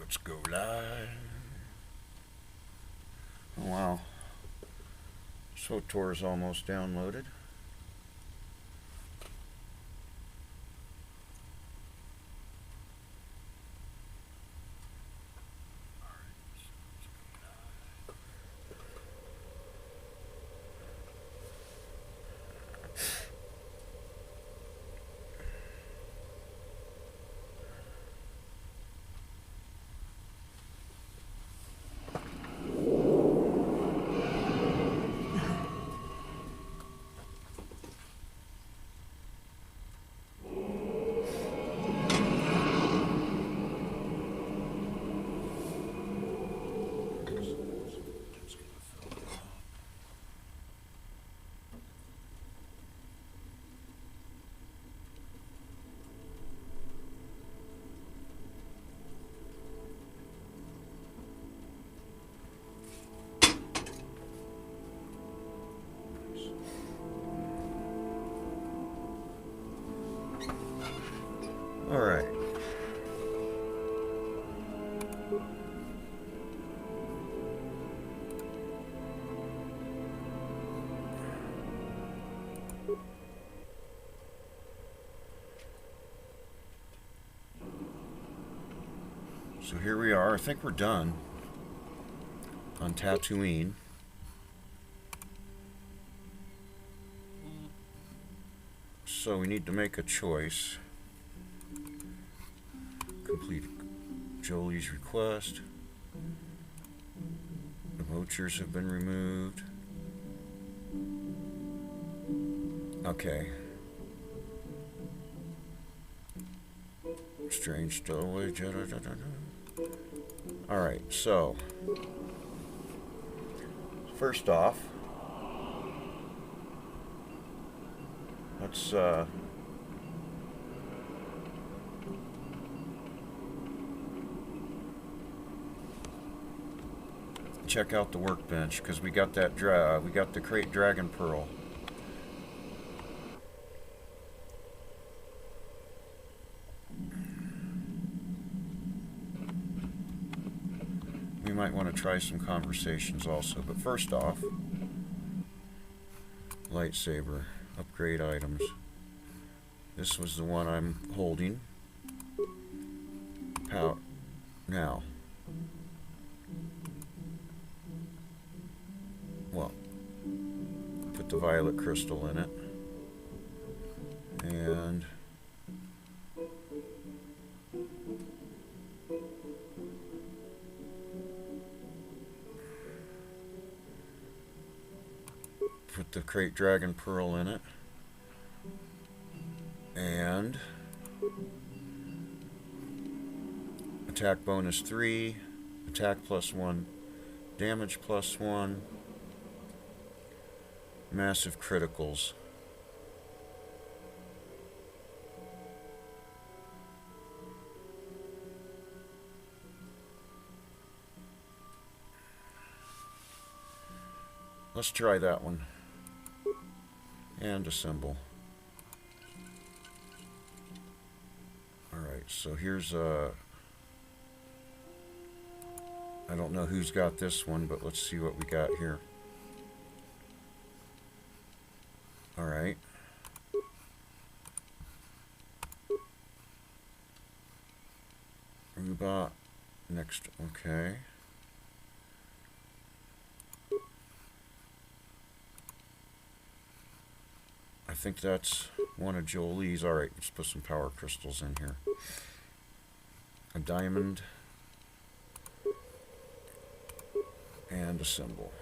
Let's go live. Oh wow. KOTOR is almost downloaded. All right. So here we are. I think we're done on Tatooine. So we need to make a choice. Complete Jolie's request. The vouchers have been removed. Okay. Strange stowaway. Alright, so first off, let's check out the workbench, because we got that we got the crate dragon pearl. We might want to try some conversations also, but first off, lightsaber, upgrade items. This was the one I'm holding. Now, well, put the violet crystal in it, and put the crate dragon pearl in it, and attack bonus 3, attack +1, damage +1, massive criticals. Let's try that one. And assemble. Alright, so here's I don't know who's got this one, but let's see what we got here. Alright. Robot. Next, okay. I think that's one of Jolie's. Alright, let's put some power crystals in here. A diamond. And assemble.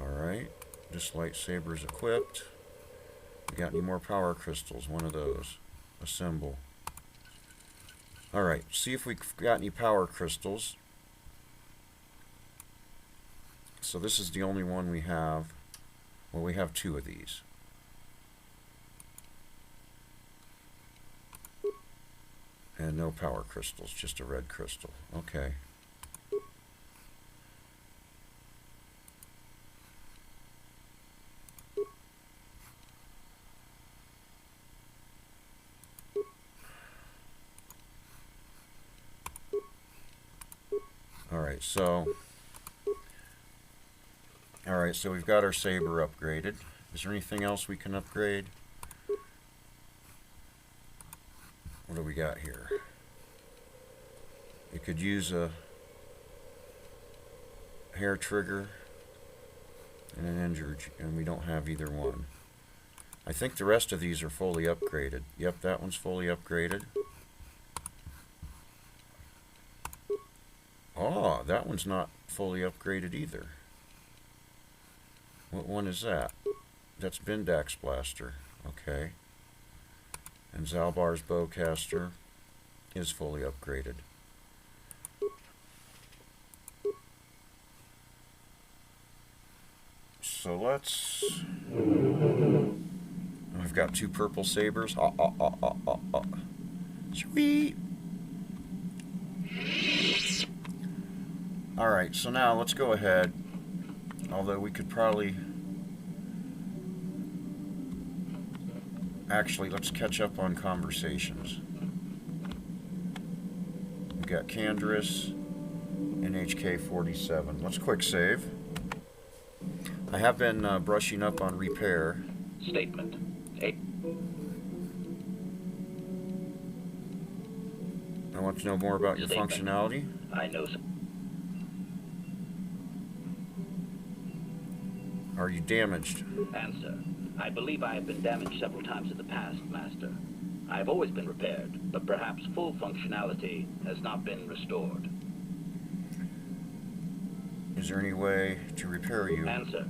Alright, this lightsaber is equipped. We got any more power crystals? One of those. Assemble. Alright, see if we've got any power crystals. So this is the only one we have. Well, we have 2 of these. And no power crystals, just a red crystal. Okay. Alright, so we've got our saber upgraded. Is there anything else we can upgrade? What do we got here? You could use a hair trigger and an injured, and we don't have either one. I think the rest of these are fully upgraded. Yep, that one's fully upgraded. Oh, that one's not fully upgraded either. What one is that? That's Bindax Blaster. Okay. And Zalbar's Bowcaster is fully upgraded. So let's... I've got 2 purple sabers. Sweet! Alright, so now let's go ahead. Although we could probably... Actually, let's catch up on conversations. We've got Candrass and HK47. Let's quick save. I have been brushing up on repair. Statement. I want to know more about your functionality. I know. Are you damaged? Answer. I believe I have been damaged several times in the past, Master. I have always been repaired, but perhaps full functionality has not been restored. Is there any way to repair you? Answer.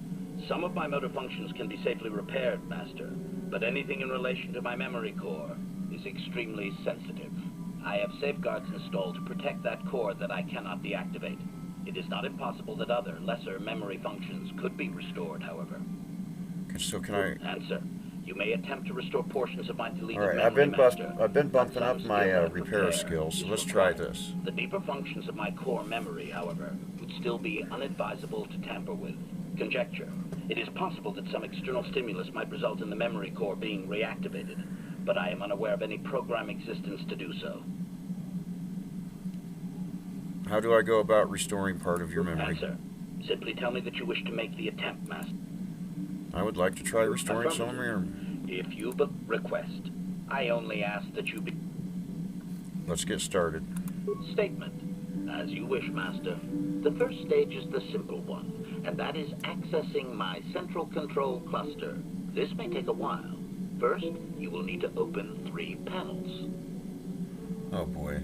Some of my motor functions can be safely repaired, Master, but anything in relation to my memory core is extremely sensitive. I have safeguards installed to protect that core that I cannot deactivate. It is not impossible that other, lesser memory functions could be restored, however. So can I... Answer. You may attempt to restore portions of my deleted Alright, memory, Master. I've been bumping up my repair repair skills, so is let's try required. this. The deeper functions of my core memory, however, would still be unadvisable to tamper with. Conjecture. It is possible that some external stimulus might result in the memory core being reactivated, but I am unaware of any program existence to do so. How do I go about restoring part of your memory? Answer. Simply tell me that you wish to make the attempt, Master. I would like to try restoring some of your... If you but request. I only ask that you be... Let's get started. Statement. As you wish, Master. The first stage is the simple one, and that is accessing my central control cluster. This may take a while. First, you will need to open 3 panels. Oh boy.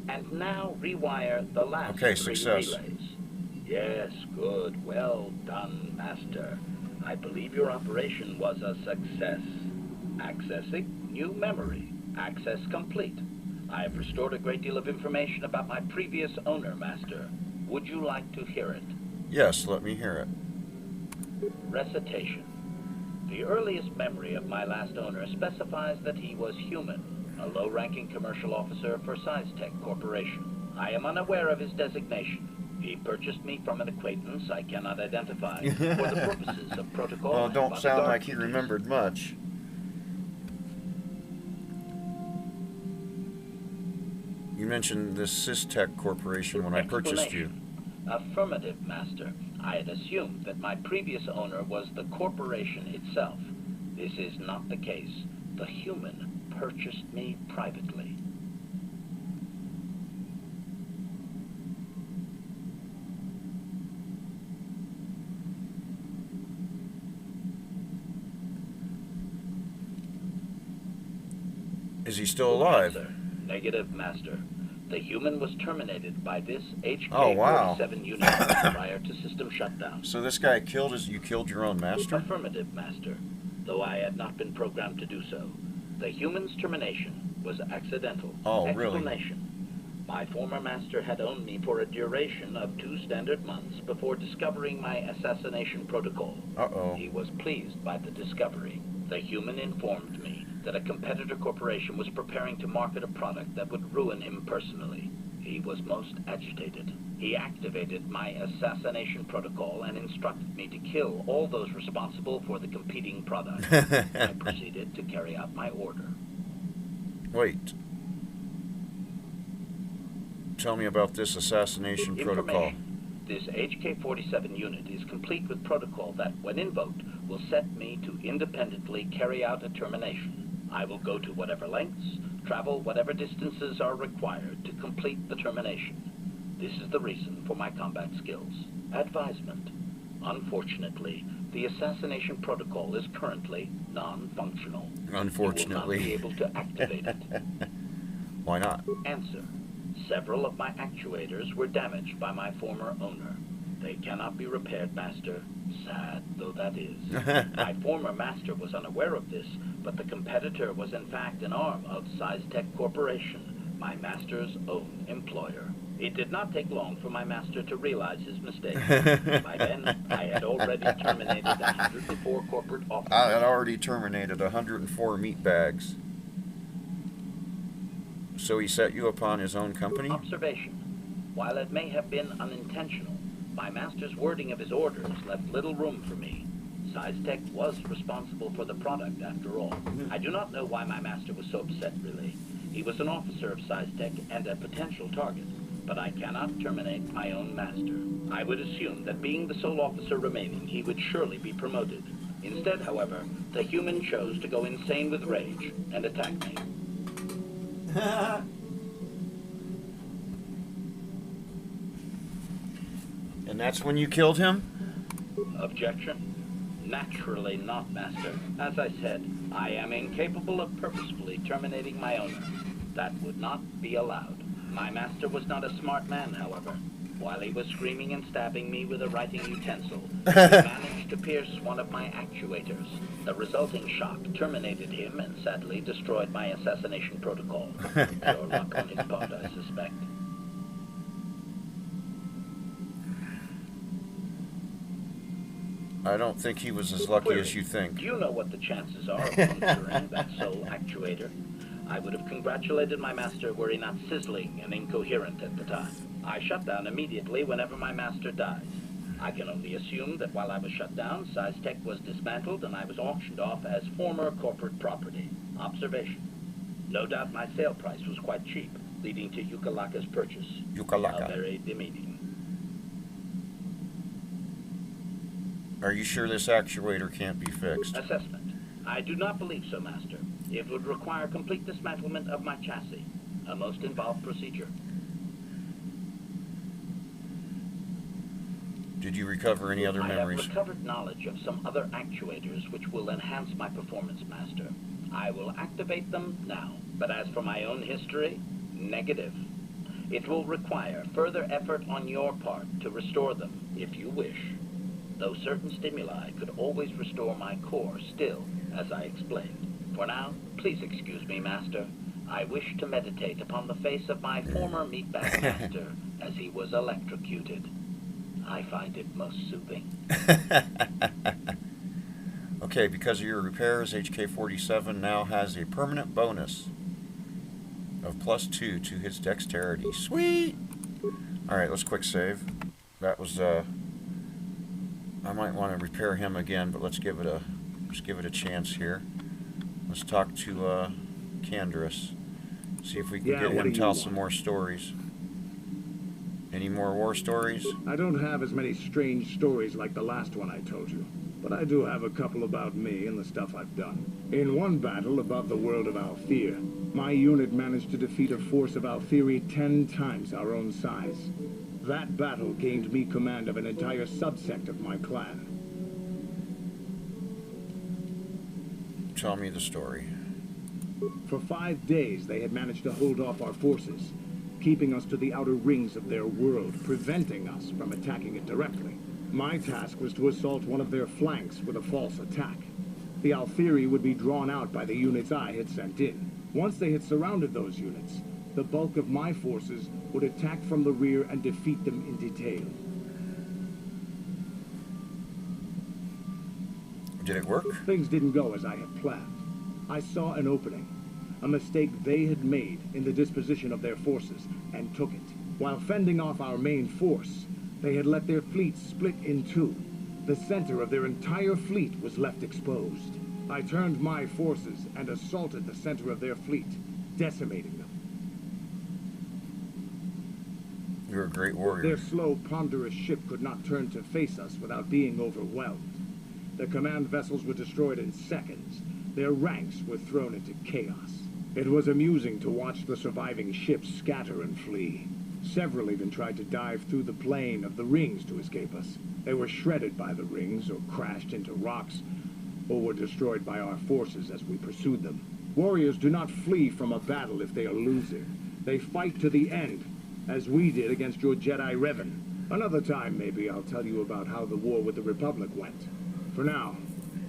And now rewire the last 3 success. relays. Yes, good. Well done, Master. I believe your operation was a success. Accessing new memory. Access complete. I have restored a great deal of information about my previous owner, Master. Would you like to hear it? Yes, let me hear it. Recitation. The earliest memory of my last owner specifies that he was human, a low-ranking commercial officer for SciTech Corporation. I am unaware of his designation. He purchased me from an acquaintance I cannot identify for the purposes of protocol. Well, and don't sound bodyguard like he duties. remembered much. You mentioned this SysTech Corporation when I purchased you. Affirmative, Master. I had assumed that my previous owner was the corporation itself. This is not the case. The human purchased me privately. Is he still alive? Answer. Negative, Master. The human was terminated by this Oh, wow. HK-47 unit prior to system shutdown. So this guy you killed your own master? Affirmative, Master. Though I had not been programmed to do so. The human's termination was accidental. Oh, really? Explanation. My former master had owned me for a duration of 2 standard months before discovering my assassination protocol. Uh-oh. He was pleased by the discovery. The human informed me that a competitor corporation was preparing to market a product that would ruin him personally. He was most agitated. He activated my assassination protocol and instructed me to kill all those responsible for the competing product. I proceeded to carry out my order. Wait. Tell me about this assassination protocol. This HK-47 unit is complete with protocol that, when invoked, will set me to independently carry out a termination. I will go to whatever lengths, travel whatever distances are required to complete the termination. This is the reason for my combat skills. Advisement. Unfortunately, the assassination protocol is currently non-functional. Unfortunately. You will not be able to activate it. Why not? Answer. Several of my actuators were damaged by my former owner. They cannot be repaired, Master. Sad though that is. My former master was unaware of this, but the competitor was in fact an arm of SizeTech Corporation, my master's own employer. It did not take long for my master to realize his mistake. By then, I had already terminated 104 corporate officers. I had already terminated 104 meat bags. So he set you upon his own company? Observation. While it may have been unintentional, my master's wording of his orders left little room for me. SizeTech was responsible for the product, after all. I do not know why my master was so upset, really. He was an officer of SizeTech and a potential target, but I cannot terminate my own master. I would assume that being the sole officer remaining, he would surely be promoted. Instead, however, the human chose to go insane with rage and attack me. And that's when you killed him? Objection? Naturally not, Master. As I said, I am incapable of purposefully terminating my owner. That would not be allowed. My master was not a smart man, however. While he was screaming and stabbing me with a writing utensil, he managed to pierce one of my actuators. The resulting shock terminated him and sadly destroyed my assassination protocol. Pure luck on his part, I suspect. I don't think he was as lucky Query. as you think. Do you know what the chances are of puncturing that sole actuator? I would have congratulated my master were he not sizzling and incoherent at the time. I shut down immediately whenever my master dies. I can only assume that while I was shut down, SizeTech was dismantled and I was auctioned off as former corporate property. Observation. No doubt my sale price was quite cheap, leading to Yukalaka's purchase. Yukalaka. Very demeaning. Are you sure this actuator can't be fixed? Assessment. I do not believe so, Master. It would require complete dismantlement of my chassis, a most involved procedure. Did you recover any other memories? I have recovered knowledge of some other actuators which will enhance my performance, Master. I will activate them now, but as for my own history, negative. It will require further effort on your part to restore them, if you wish. Though certain stimuli could always restore my core still, as I explained. For now, please excuse me, Master. I wish to meditate upon the face of my former meatbag master as he was electrocuted. I find it most soothing. Okay, because of your repairs, HK-47 now has a permanent bonus of +2 to his dexterity. Sweet! Alright, let's quick save. That was, I might want to repair him again, but let's give it a chance here. Let's talk to Canderous. See if we can get him to tell some more stories. Any more war stories? I don't have as many strange stories like the last one I told you, but I do have a couple about me and the stuff I've done. In one battle above the world of Althea, my unit managed to defeat a force of Altheri 10 times our own size. That battle gained me command of an entire subsect of my clan. Tell me the story. For 5 days, they had managed to hold off our forces, keeping us to the outer rings of their world, preventing us from attacking it directly. My task was to assault one of their flanks with a false attack. The Altheri would be drawn out by the units I had sent in. Once they had surrounded those units, the bulk of my forces would attack from the rear and defeat them in detail. Did it work? Things didn't go as I had planned. I saw an opening, a mistake they had made in the disposition of their forces, and took it. While fending off our main force, they had let their fleet split in two. The center of their entire fleet was left exposed. I turned my forces and assaulted the center of their fleet, decimating them. You're a great warrior. Their slow, ponderous ship could not turn to face us without being overwhelmed. Their command vessels were destroyed in seconds. Their ranks were thrown into chaos. It was amusing to watch the surviving ships scatter and flee. Several even tried to dive through the plane of the rings to escape us. They were shredded by the rings, or crashed into rocks, or were destroyed by our forces as we pursued them. Warriors do not flee from a battle if they are losing. They fight to the end, as we did against your Jedi Revan. Another time, maybe, I'll tell you about how the war with the Republic went. For now,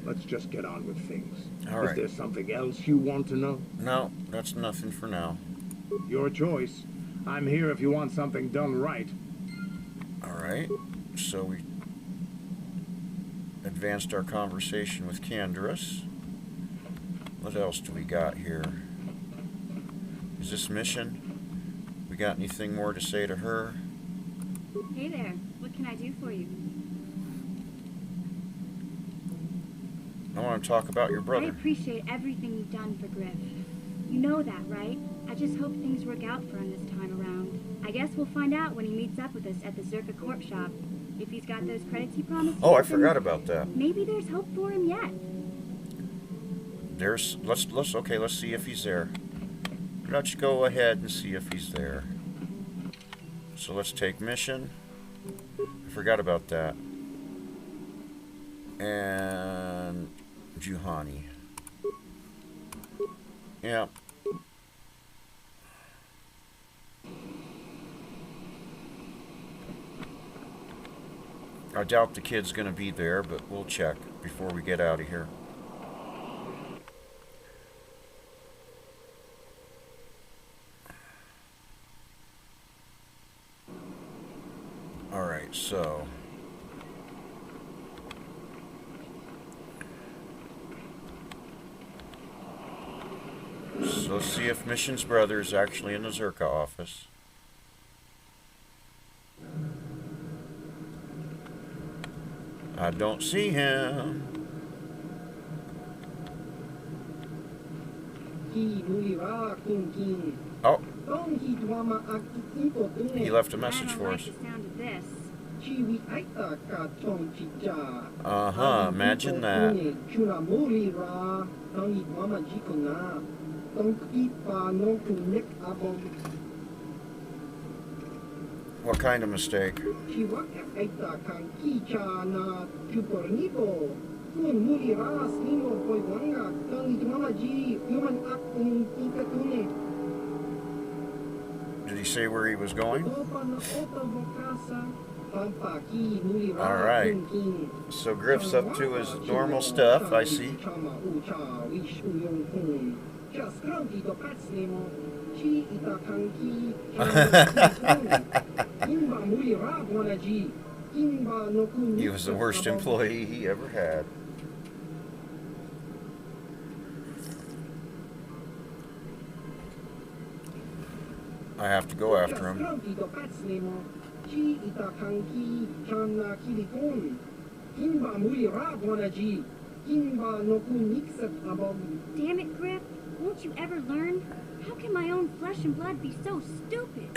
let's just get on with things. All right. Is there something else you want to know? No, that's nothing for now. Your choice. I'm here if you want something done right. All right. So we advanced our conversation with Canderous. What else do we got here? Is this mission? We got anything more to say to her? Hey there, what can I do for you? I want to talk about your I brother. appreciate everything you've done for Griff. You know that, right? I just hope things work out for him this time around. I guess we'll find out when he meets up with us at the Zerka Corp shop. If he's got those credits he promised. Oh, I then forgot about that. Maybe there's hope for him yet. Let's see if he's there. Let's go ahead and see if he's there. So let's take mission. I forgot about that. And Juhani. Yeah. I doubt the kid's gonna be there, but we'll check before we get out of here. Alright, so let's see if Mission's brother is actually in the Zerka office. I don't see him. Oh, he left a message for us. I don't like the sound of this. Uh-huh, imagine that. What kind of mistake? Did he say where he was going? Alright. So Griff's up to his normal stuff, I see. He was the worst employee he ever had. I have to go after him. Damn it, Griff. Won't you ever learn? How can my own flesh and blood be so stupid?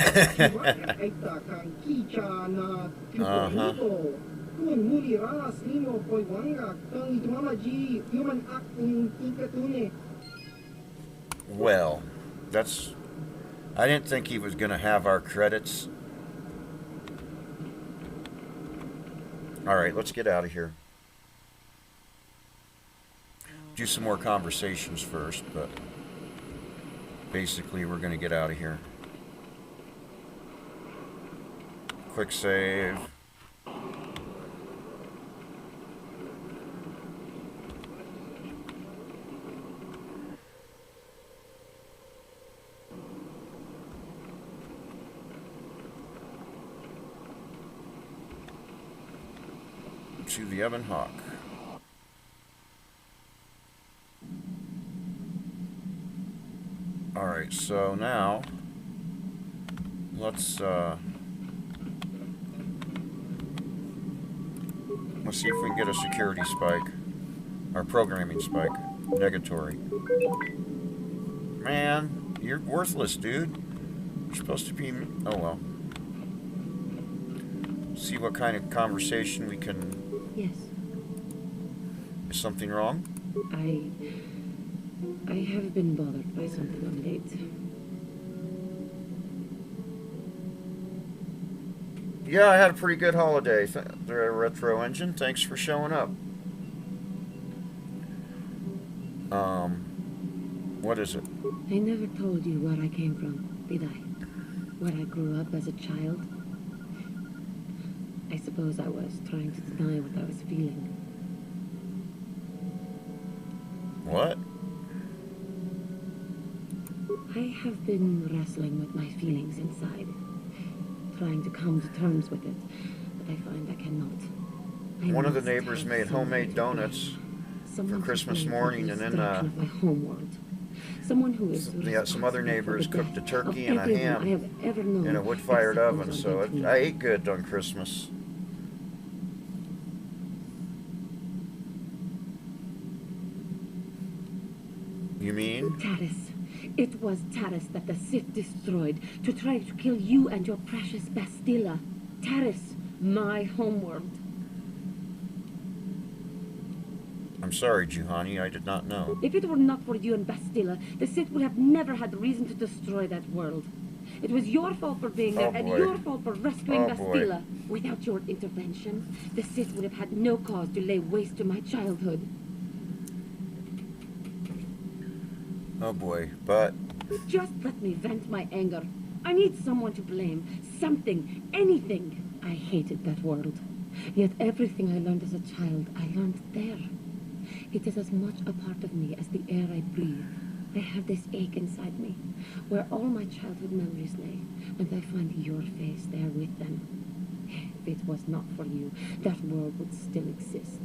Uh-huh. Well, that's... I didn't think he was going to have our credits. Alright, let's get out of here. Do some more conversations first, but basically we're going to get out of here. Quick save. To the Evan Hawk. Alright, so now let's see if we can get a security spike. Or programming spike. Negatory. Man, you're worthless, dude. You're supposed to be... Oh well. see what kind of conversation we can... Yes, Is something wrong? I have been bothered by something of late. Yeah, I had a pretty good holiday. The Retro Engine, thanks for showing up. What is it? I never told you where I came from, did I? Where I grew up as a child? I suppose I was trying to deny what I was feeling. What? I have been wrestling with my feelings inside, trying to come to terms with it, but I find I cannot. One of the must neighbors have made someone homemade to donuts blame. Someone to Christmas blame for morning, the and then, destruction of my homeworld. Someone who is yeah, some other responsible for neighbors the cooked a death turkey of and a everyone ham I have ever known, in a wood-fired except oven, those so on Pentium. I ate good on Christmas. You mean? Taris. It was Taris that the Sith destroyed to try to kill you and your precious Bastilla. Taris, my homeworld. I'm sorry, Juhani, I did not know. If it were not for you and Bastilla, the Sith would have never had the reason to destroy that world. It was your fault for being there, Oh, and boy. your fault for rescuing Oh, boy. Bastilla. Without your intervention, the Sith would have had no cause to lay waste to my childhood. Oh boy, but... Just let me vent my anger. I need someone to blame. Something. Anything. I hated that world. Yet everything I learned as a child, I learned there. It is as much a part of me as the air I breathe. I have this ache inside me, where all my childhood memories lay, and I find your face there with them. If it was not for you, that world would still exist.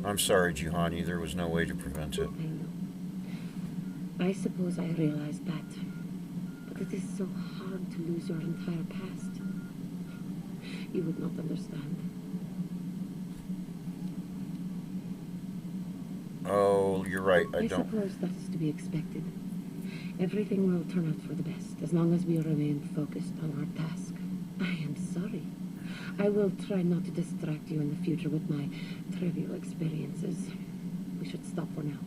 I'm sorry, Juhani, there was no way to prevent it. I know. I suppose I realized that. But it is so hard to lose your entire past. You would not understand. Oh, you're right, I I don't... suppose that is to be expected. Everything will turn out for the best, as long as we remain focused on our task. I am sorry. I will try not to distract you in the future with my trivial experiences. We should stop for now.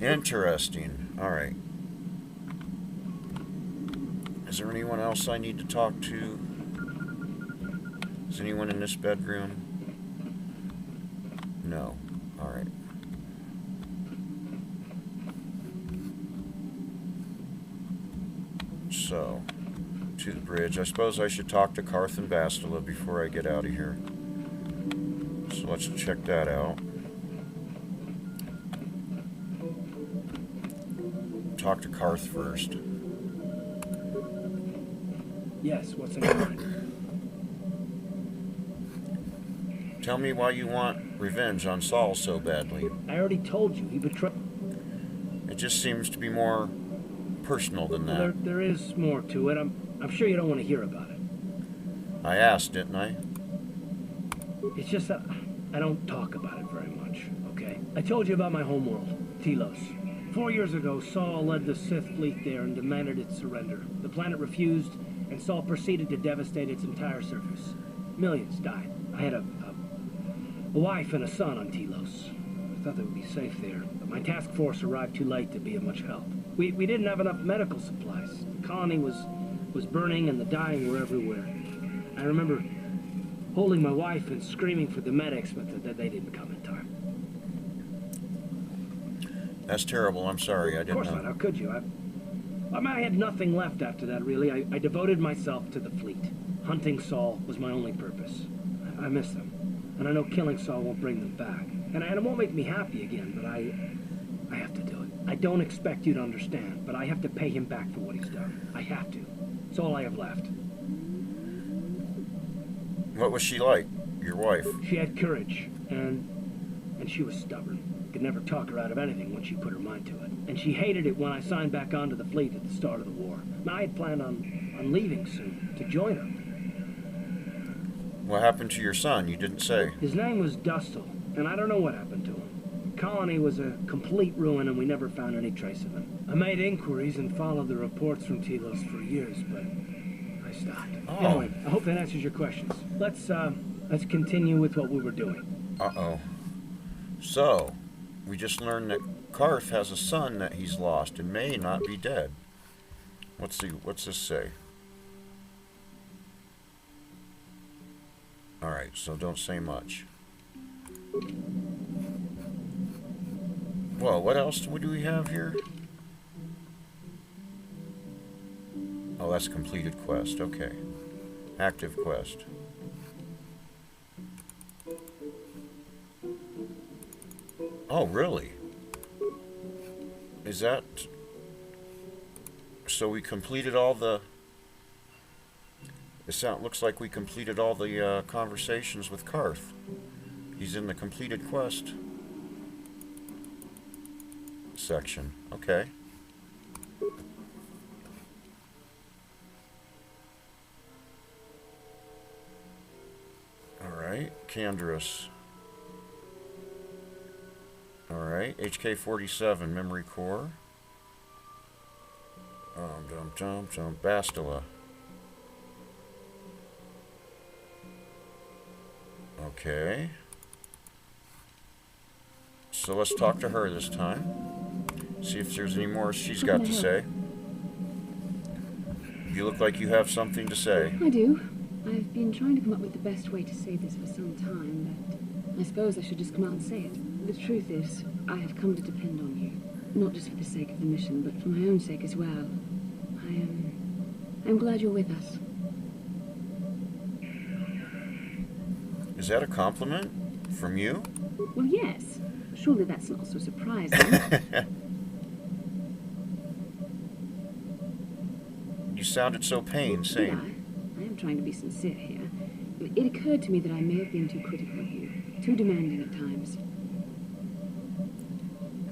Interesting. Alright. Is there anyone else I need to talk to? Is anyone in this bedroom? No. Alright. So, to the bridge. I suppose I should talk to Karth and Bastila before I get out of here. So let's check that out. Talk to Karth first. Yes, what's in your mind? Tell me why you want revenge on Saul so badly. I already told you, he betrayed... It just seems to be more personal than that. There is more to it. I'm sure you don't want to hear about it. I asked, didn't I? It's just that I don't talk about it very much, okay? I told you about my homeworld, Telos. 4 years ago, Saul led the Sith fleet there and demanded its surrender. The planet refused, and Saul proceeded to devastate its entire surface. Millions died. I had a wife and a son on Telos. I thought they would be safe there, but my task force arrived too late to be of much help. We didn't have enough medical supplies. The colony was burning and the dying were everywhere. I remember holding my wife and screaming for the medics, but they didn't come in time. That's terrible. I'm sorry. I Of didn't course not. know. How could you? I had nothing left after that, really. I devoted myself to the fleet. Hunting Saul was my only purpose. I miss them. And I know killing Saul won't bring them back. And it won't make me happy again, but I have to do it. I don't expect you to understand, but I have to pay him back for what he's done. I have to. It's all I have left. What was she like? Your wife? She had courage, and she was stubborn. Could never talk her out of anything once she put her mind to it. And she hated it when I signed back onto the fleet at the start of the war. Now, I had planned on leaving soon, to join her. What happened to your son? You didn't say. His name was Dustil, and I don't know what happened to him. colony was a complete ruin and we never found any trace of him. I made inquiries and followed the reports from Telos for years, but I stopped. Oh. Anyway, I hope that answers your questions. Let's continue with what we were doing. Uh-oh. So, we just learned that Karth has a son that he's lost and may not be dead. What's this say? Alright, so don't say much. Well, what else do we have here? Oh, that's completed quest. Okay. Active quest. Oh, really? Is that... So we completed all the... looks like we completed all the conversations with Karth. He's in the completed quest section. Okay. Alright, Candorus. Alright, HK47, memory core. Bastila. Okay. So let's talk to her this time. See if there's any more she's got to say. You look like you have something to say. I do. I've been trying to come up with the best way to say this for some time, but I suppose I should just come out and say it. The truth is, I have come to depend on you. Not just for the sake of the mission, but for my own sake as well. I'm glad you're with us. Is that a compliment from you? Well, yes. Surely that's not so surprising. You sounded so pained saying. Yeah, I am trying to be sincere here. It occurred to me that I may have been too critical of you, too demanding at times.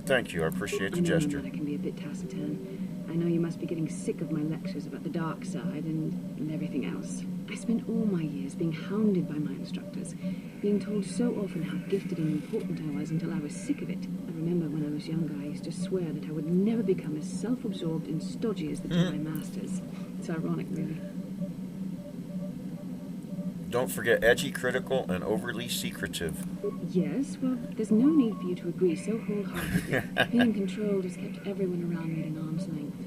Thank you, I appreciate the I know gesture. that I can be a bit taciturn. I know you must be getting sick of my lectures about the dark side and everything else. I spent all my years being hounded by my instructors, being told so often how gifted and important I was until I was sick of it. I remember when I was younger, I used to swear that I would never become as self-absorbed and stodgy as the Jedi Masters. It's ironic, really. Don't forget edgy, critical, and overly secretive. Yes, well, there's no need for you to agree so wholeheartedly. Being controlled has kept everyone around me at an arm's length.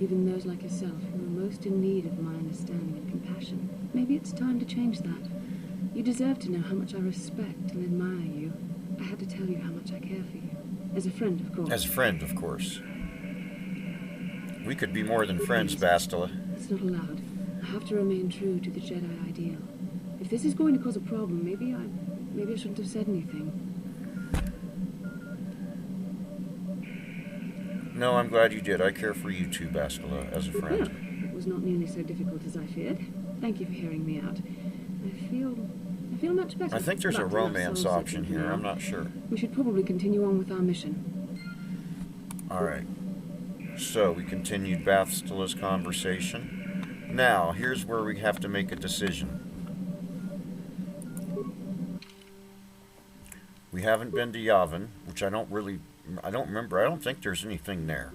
Even those like yourself who are most in need of my understanding and compassion. Maybe it's time to change that. You deserve to know how much I respect and admire you. I had to tell you how much I care for you. As a friend, of course. As a friend, of course. We could be more than friends, Bastila. It's not allowed. I have to remain true to the Jedi ideal. If this is going to cause a problem, maybe I shouldn't have said anything. No, I'm glad you did. I care for you too, Bastila, as a friend. Yeah, it was not nearly so difficult as I feared. Thank you for hearing me out. I feel much better. I think there's a About to have romance soul option searching here. now. I'm not sure. We should probably continue on with our mission. Alright. So, we continued Bastila's conversation. Now, here's where we have to make a decision. We haven't been to Yavin, which I don't remember. I don't think there's anything there.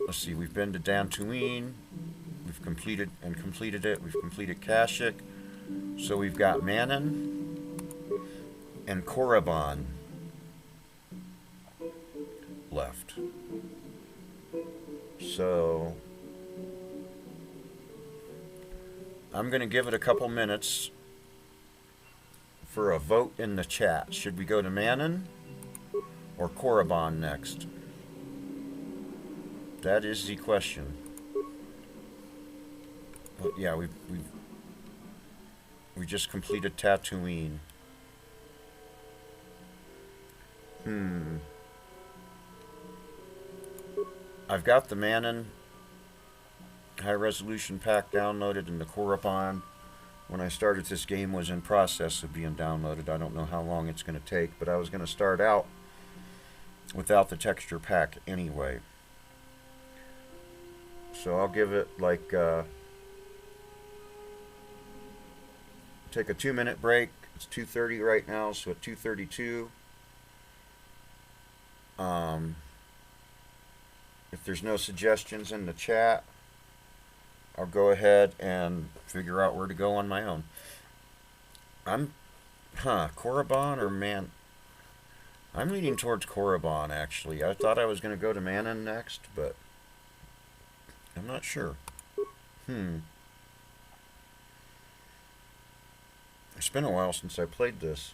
Let's see, we've been to Dantooine. We've completed it. We've completed Kashyyyk. So we've got Manon and Korriban left. So I'm going to give it a couple minutes for a vote in the chat. Should we go to Manon or Korriban next? That is the question. But yeah, we just completed Tatooine. I've got the Manon high resolution pack downloaded, and the Korriban, when I started this game, was in process of being downloaded. I don't know how long it's going to take, but I was going to start out without the texture pack anyway. So I'll give it like take a 2-minute break. It's 2:30 right now, so at 2:32 If there's no suggestions in the chat, I'll go ahead and figure out where to go on my own. Korriban or Man... I'm leaning towards Korriban, actually. I thought I was going to go to Manon next, but I'm not sure. It's been a while since I played this.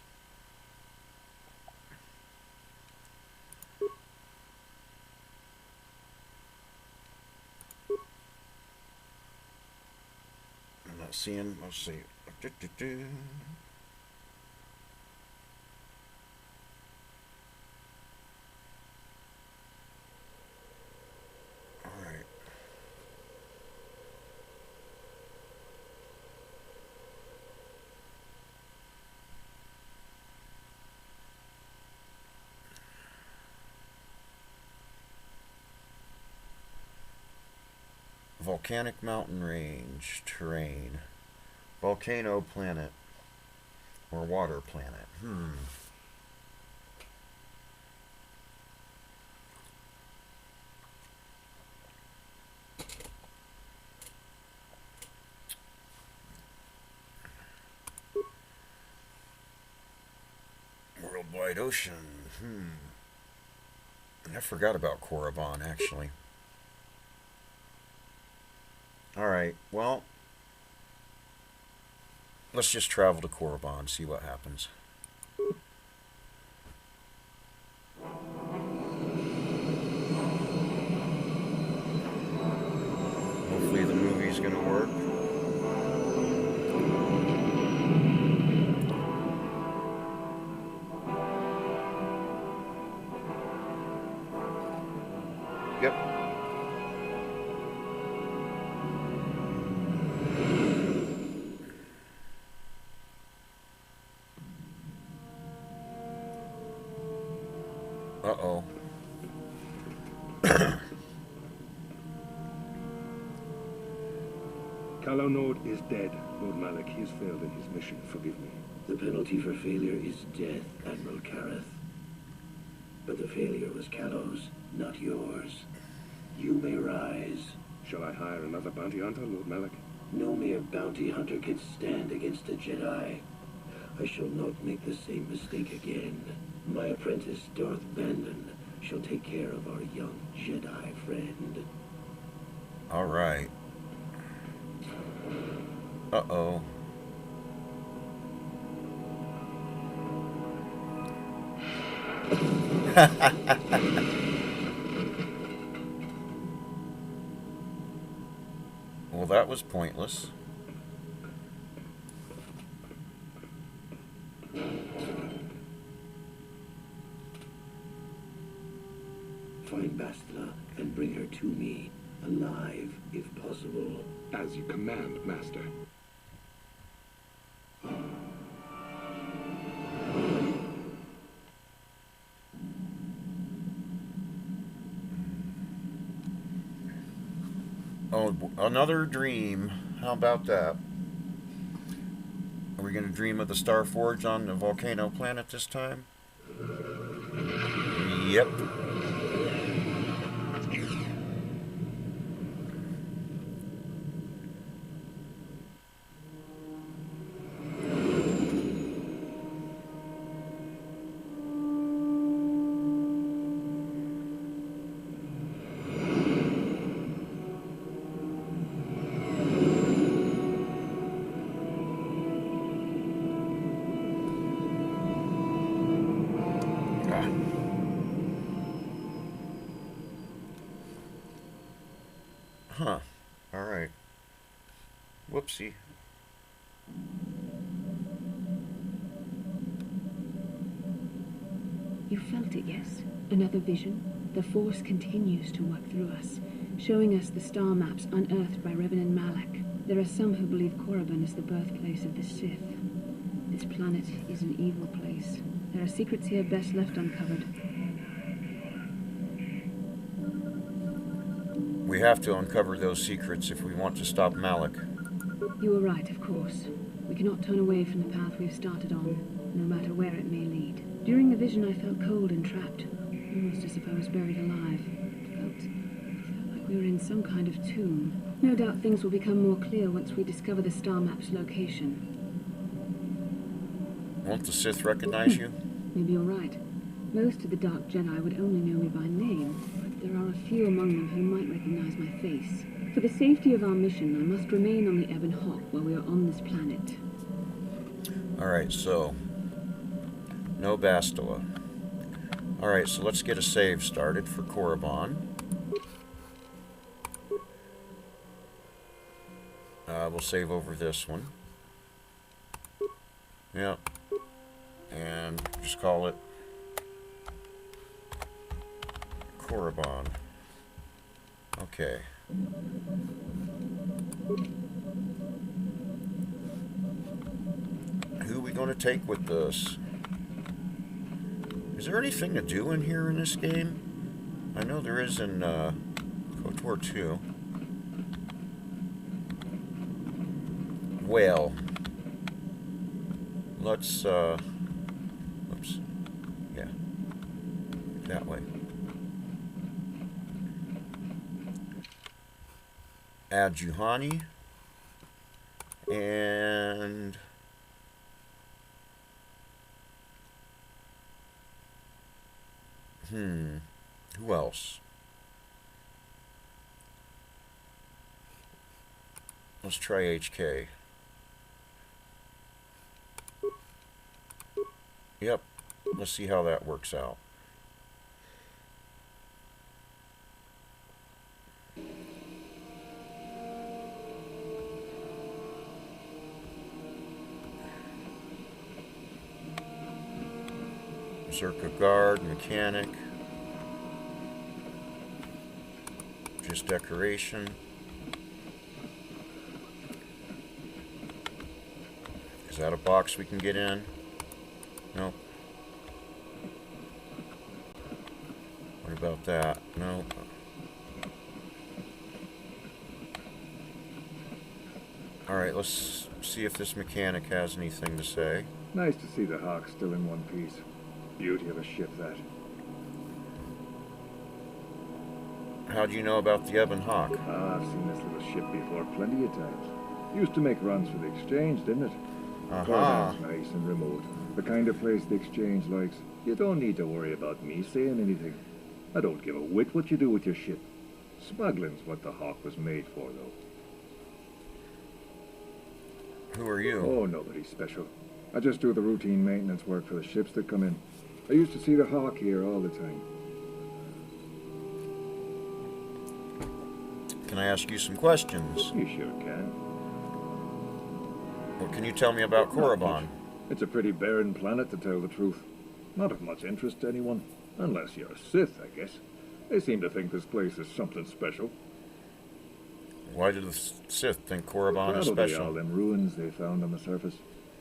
I'm not seeing... Let's see. Alright. Volcanic mountain range, terrain, volcano planet, or water planet. Worldwide ocean. I forgot about Korriban, actually. Alright, well, let's just travel to Korriban, see what happens. Hopefully the movie's gonna work. Yep. Uh-oh. Calo Nord is dead, Lord Malik. He has failed in his mission. Forgive me. The penalty for failure is death, Admiral Kareth. But the failure was Calo's, not yours. You may rise. Shall I hire another bounty hunter, Lord Malik? No mere bounty hunter can stand against a Jedi. I shall not make the same mistake again. My apprentice, Darth Bandon, shall take care of our young Jedi friend. All right. Uh-oh. Well, that was pointless. Find Bastila and bring her to me, alive, if possible. As you command, Master. Oh, another dream. How about that? Are we going to dream of the Star Forge on the volcano planet this time? Yep. Huh. Alright. Whoopsie. You felt it, yes? Another vision? The Force continues to work through us, showing us the star maps unearthed by Revan and Malak. There are some who believe Korriban is the birthplace of the Sith. This planet is an evil place. There are secrets here best left uncovered. We have to uncover those secrets if we want to stop Malak. You were right, of course. We cannot turn away from the path we've started on, no matter where it may lead. During the vision, I felt cold and trapped. Almost as if I was buried alive. It felt like we were in some kind of tomb. No doubt things will become more clear once we discover the star map's location. Won't the Sith recognize you? Maybe you're right. Most of the Dark Jedi would only know me by name, but there are a few among them who might recognize my face. For the safety of our mission, I must remain on the Ebon Hawk while we are on this planet. Alright, so... no Bastila. Alright, so let's get a save started for Korriban. We'll save over this one. Yep. And just call it Korriban. Okay. Who are we going to take with us? Is there anything to do in here in this game? I know there is in KOTOR 2. Well, let's, oops, yeah, that way. Add Juhani, and who else? Let's try HK. Yep, let's see how that works out. Berserker Guard, Mechanic. Just decoration. Is that a box we can get in? Nope. What about that? Nope. Alright, let's see if this mechanic has anything to say. Nice to see the Hawk still in one piece. Beauty of a ship, that. How do you know about the Ebon Hawk? Ah, I've seen this little ship before plenty of times. Used to make runs for the exchange, didn't it? Uh-huh. Nice and remote. The kind of place the exchange likes. You don't need to worry about me saying anything. I don't give a whit what you do with your ship. Smuggling's what the Hawk was made for, though. Who are you? Oh, nobody special. I just do the routine maintenance work for the ships that come in. I used to see the Hawk here all the time. Can I ask you some questions? You sure can. What can you tell me about Korriban? It's a pretty barren planet, to tell the truth. Not of much interest to anyone. Unless you're a Sith, I guess. They seem to think this place is something special. Why do the Sith think Korriban is Probably special? all them ruins they found on the surface.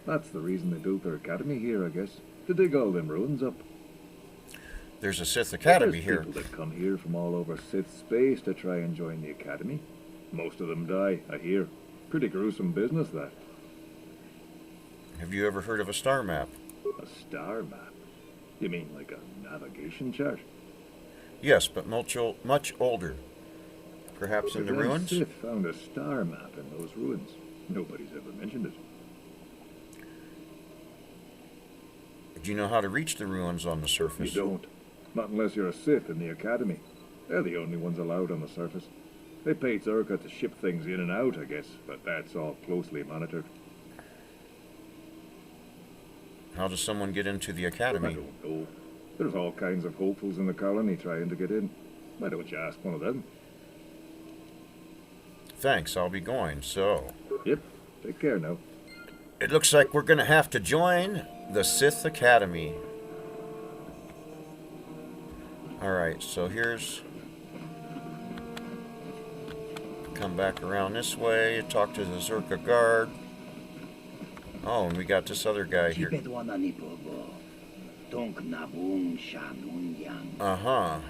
That's the reason they built their academy here, I guess. To dig all them ruins up. There's a Sith Academy There's here. people that come here from all over Sith space to try and join the academy. Most of them die, I hear. Pretty gruesome business, that. Have you ever heard of a star map? A star map? You mean like a navigation chart? Yes, but much older. Perhaps in the If them ruins? Sith found a star map in those ruins. Nobody's ever mentioned it. Do you know how to reach the ruins on the surface? You don't. Not unless you're a Sith in the academy. They're the only ones allowed on the surface. They paid Zerka to ship things in and out, I guess, but that's all closely monitored. How does someone get into the I academy? don't know. There's all kinds of hopefuls in the colony trying to get in. Why don't you ask one of them? Thanks, I'll be going, so... Yep. Take care now. It looks like we're gonna have to join the Sith Academy. Alright, so here's... Come back around this way, talk to the Zerka guard. Oh, and we got this other guy here. Uh-huh.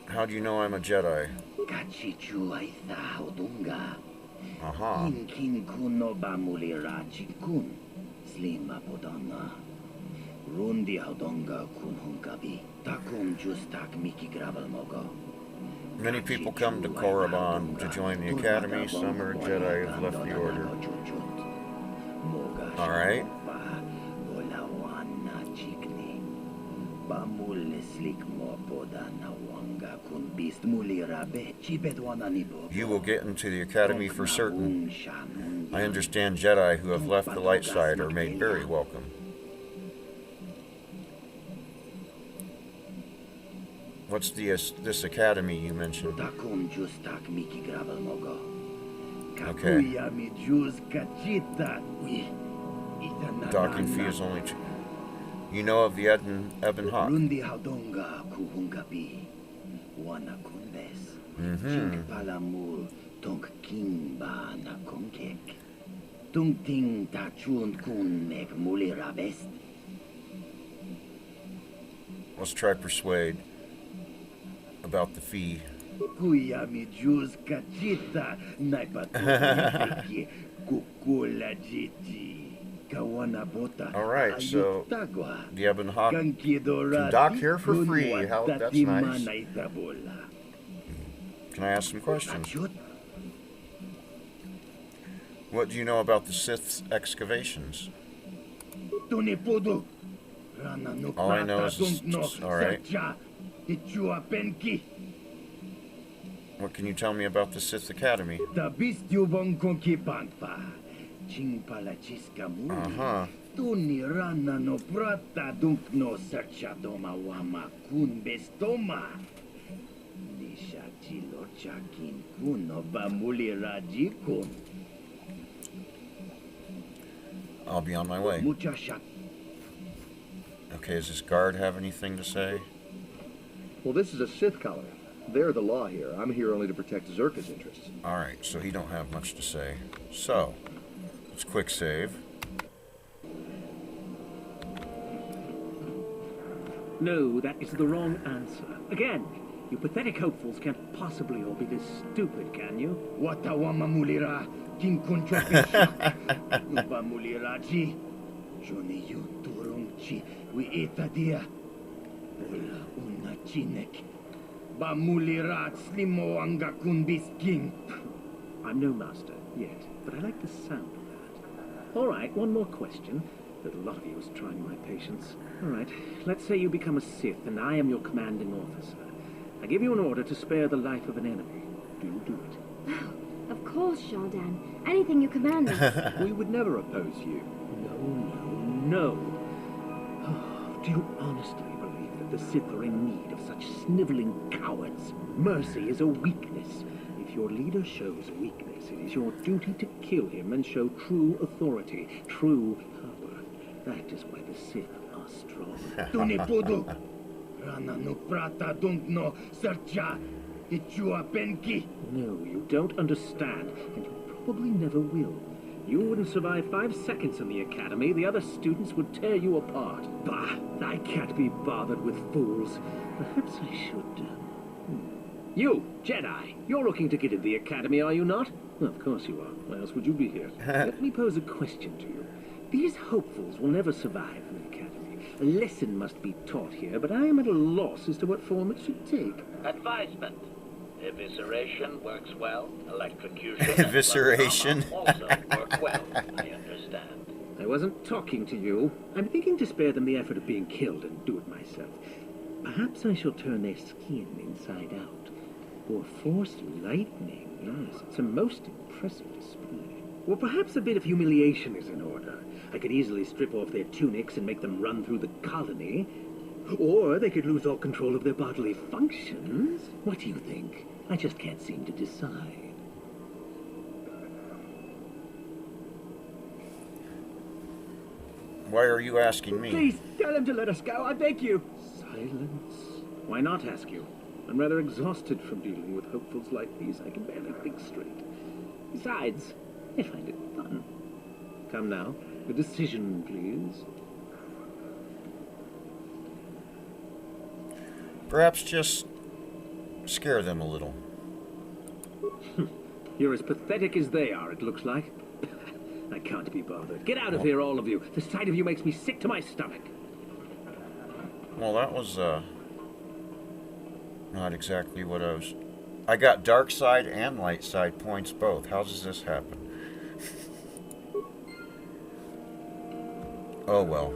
How do you know I'm a Jedi? Uh-huh. Many people come to Korriban to join the Academy. Some are Jedi who have left the Order. Alright. You will get into the Academy for certain. I understand Jedi who have left the light side are made very welcome. What's this academy you mentioned? Okay. Docking fee is only two. You know of the Ebon Hawk? Let's try persuade about the fee. Alright, so the Ebon Hawk can dock here for free. How that's nice. Can I ask some questions? What do you know about the Sith's excavations? All I know is alright. What can you tell me about the Sith Academy? Uh-huh. I'll be on my way. Okay, does this guard have anything to say? Well, this is a Sith colony. They're the law here. I'm here only to protect Zerka's interests. Alright, so he don't have much to say. So, let's quick save. No, that is the wrong answer. Again, you pathetic hopefuls can't possibly all be this stupid, can you? I'm no master yet, but I like the sound of that. All right, one more question. A lot of you is trying my patience. All right, let's say you become a Sith and I am your commanding officer. I give you an order to spare the life of an enemy. Do you do it? Of course, Shaldan. Anything you command us. We would never oppose you. No. Oh, do you honestly believe that the Sith are in need of such sniveling cowards? Mercy is a weakness. If your leader shows weakness, it is your duty to kill him and show true authority, true power. That is why the Sith are strong. No, you don't understand, and you probably never will. You wouldn't survive 5 seconds in the academy. The other students would tear you apart. Bah! I can't be bothered with fools. Perhaps I should. You, Jedi, you're looking to get in the academy, are you not? Well, of course you are. Why else would you be here? Let me pose a question to you. These hopefuls will never survive in the academy. A lesson must be taught here, but I am at a loss as to what form it should take. Advisement. Evisceration works well. Electrocution Evisceration. also work well, I understand. I wasn't talking to you. I'm thinking to spare them the effort of being killed and do it myself. Perhaps I shall turn their skin inside out. Or force lightning. Yes, it's a most impressive display. Or perhaps a bit of humiliation is in order. I could easily strip off their tunics and make them run through the colony. Or they could lose all control of their bodily functions. What do you think? I just can't seem to decide. Why are you asking me? Please, tell them to let us go, I beg you. Silence. Why not ask you? I'm rather exhausted from dealing with hopefuls like these. I can barely think straight. Besides, I find it fun. Come now, a decision, please. Perhaps just scare them a little. You're as pathetic as they are, it looks like. I can't be bothered. Get out of here, all of you. The sight of you makes me sick to my stomach. Well, that was, not exactly what I was... I got dark side and light side points both. How does this happen? Oh, well.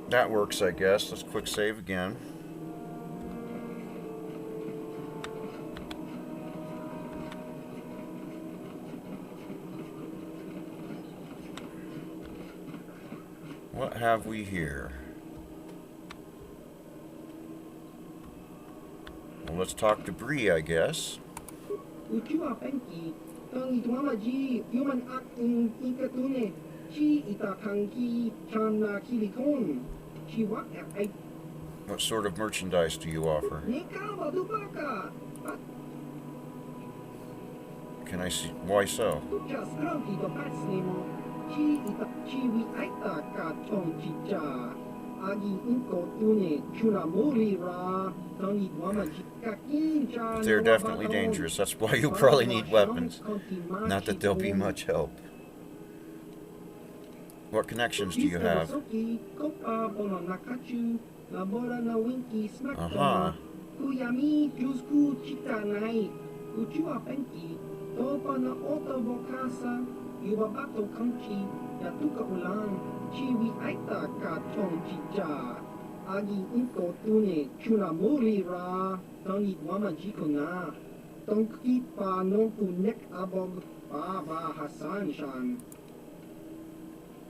That works, I guess. Let's quick save again. What have we here? Well, let's talk to Bree, I guess. What sort of merchandise do you offer? Can I see? Why so? They're definitely dangerous. That's why you probably need weapons. Not that they'll be much help. What connections do you have? Uh-huh.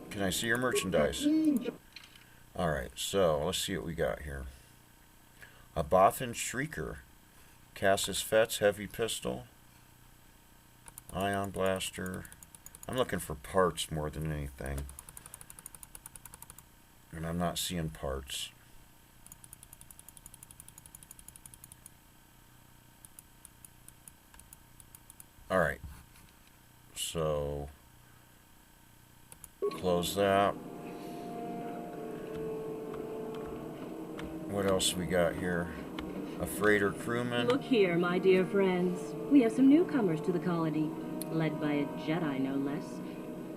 Can I see your merchandise? Alright, so let's see what we got here. A Bothan Shrieker. Cassis Fetz Heavy Pistol. Ion Blaster. I'm looking for parts more than anything. And I'm not seeing parts. Alright. So... close that. What else we got here? A freighter crewman. Look here, my dear friends. We have some newcomers to the colony, led by a Jedi, no less.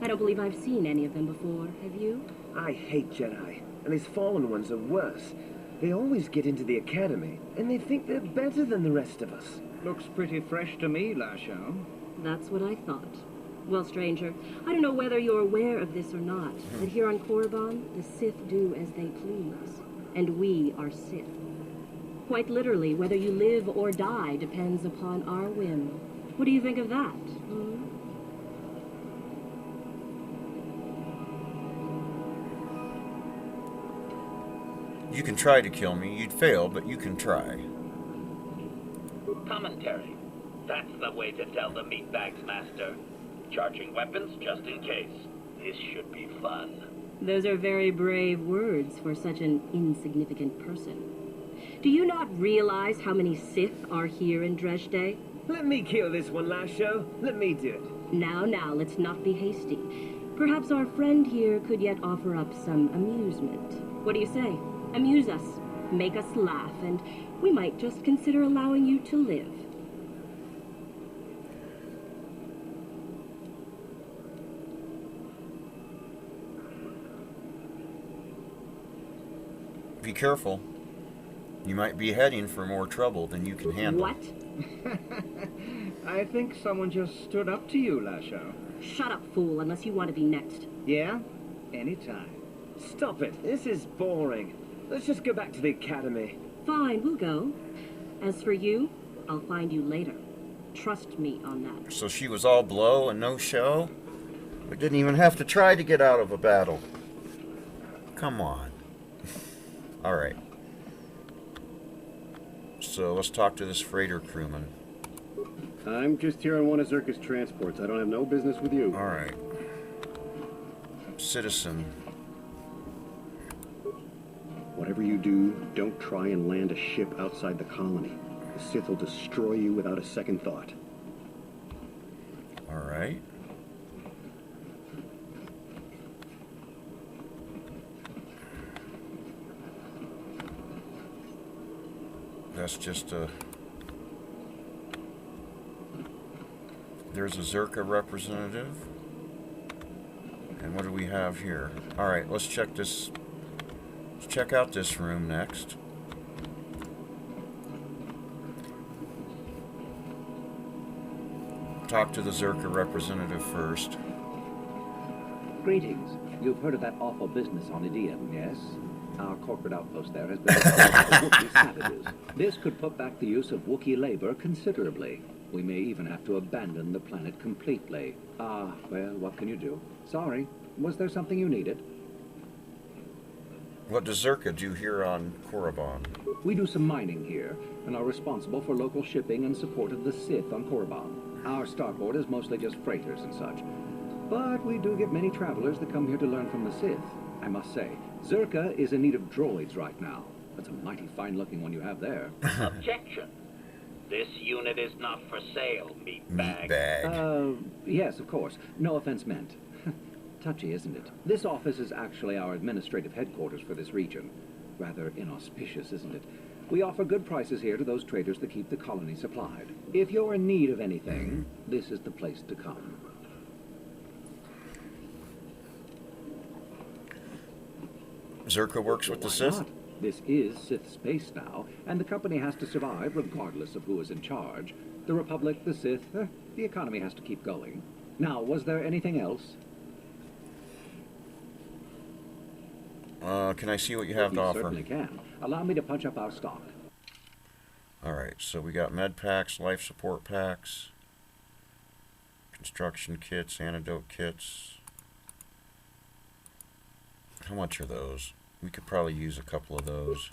I don't believe I've seen any of them before. Have you? I hate Jedi, and these fallen ones are worse. They always get into the academy, and they think they're better than the rest of us. Looks pretty fresh to me, Lasho. That's what I thought. Well, stranger, I don't know whether you're aware of this or not, but here on Korriban, the Sith do as they please. And we are Sith. Quite literally, whether you live or die depends upon our whim. What do you think of that? Hmm? You can try to kill me. You'd fail, but you can try. Commentary. That's the way to tell the meatbags, Master. Charging weapons just in case. This should be fun. Those are very brave words for such an insignificant person. Do you not realize how many Sith are here in Dresde? Let me kill this one, Lasho. Let me do it. Now, let's not be hasty. Perhaps our friend here could yet offer up some amusement. What do you say? Amuse us, make us laugh, and we might just consider allowing you to live. Be careful. You might be heading for more trouble than you can handle. What? I think someone just stood up to you, Lasho. Shut up, fool, unless you want to be next. Yeah? Anytime. Stop it. This is boring. Let's just go back to the academy. Fine, we'll go. As for you, I'll find you later. Trust me on that. So she was all blow and no show? We didn't even have to try to get out of a battle. Come on. Alright. So let's talk to this freighter crewman. I'm just here on one of Zerka's transports. I don't have no business with you. Alright. Citizen. Whatever you do, don't try and land a ship outside the colony. The Sith will destroy you without a second thought. Alright. That's just a... There's a Zerka representative. And what do we have here? Alright, let's check this Let's check out this room next. Talk to the Zerka representative first. Greetings. You've heard of that awful business on Idiom, yes? Our corporate outpost there has been Wookiee savages. This could put back the use of Wookiee labor considerably. We may even have to abandon the planet completely. Ah, well, what can you do? Sorry. Was there something you needed? What does Zerka do here on Korriban? We do some mining here, and are responsible for local shipping and support of the Sith on Korriban. Our starboard is mostly just freighters and such. But we do get many travelers that come here to learn from the Sith. I must say, Zerka is in need of droids right now. That's a mighty fine-looking one you have there. Objection. This unit is not for sale, meatbag. Yes, of course. No offense meant. Touchy, isn't it? This office is actually our administrative headquarters for this region. Rather inauspicious, isn't it? We offer good prices here to those traders that keep the colony supplied. If you're in need of anything, this is the place to come. Zerka works with the Why Sith? not? This is Sith space now, and the company has to survive regardless of who is in charge. The Republic, the Sith, the economy has to keep going. Now, was there anything else? Can I see what you have to offer? You certainly can. Allow me to punch up our stock. Alright, so we got med packs, life support packs, construction kits, antidote kits. How much are those? We could probably use a couple of those.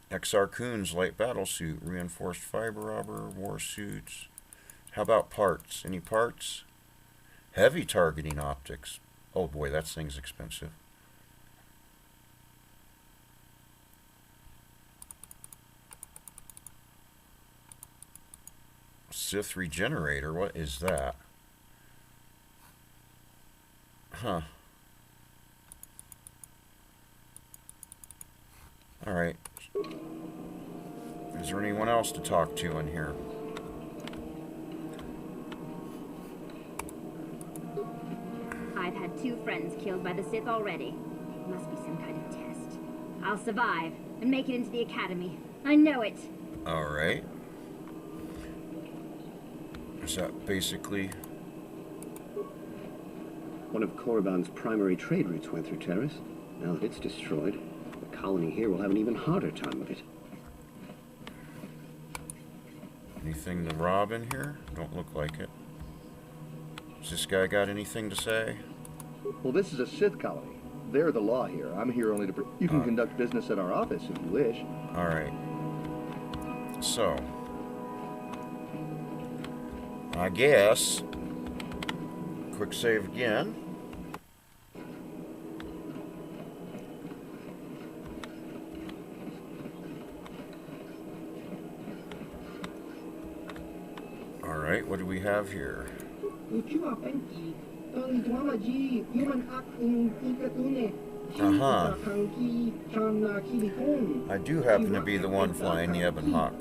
XR Coon's light battle suit, reinforced fiber armor, war suits. How about parts? Any parts? Heavy targeting optics. Oh boy, that thing's expensive. Sith regenerator, what is that? Huh. Alright. Is there anyone else to talk to in here? I've had 2 friends killed by the Sith already. Must be some kind of test. I'll survive and make it into the Academy. I know it. Alright. Is that basically... One of Korriban's primary trade routes went through Terrace. Now that it's destroyed, the colony here will have an even harder time of it. Anything to rob in here? Don't look like it. Has this guy got anything to say? Well, this is a Sith colony. They're the law here. I'm here only to... You can conduct business at our office if you wish. Alright. So. I guess. Quick save again. Alright, what do we have here? Uh-huh. I do happen to be the one flying the Ebon Hawk.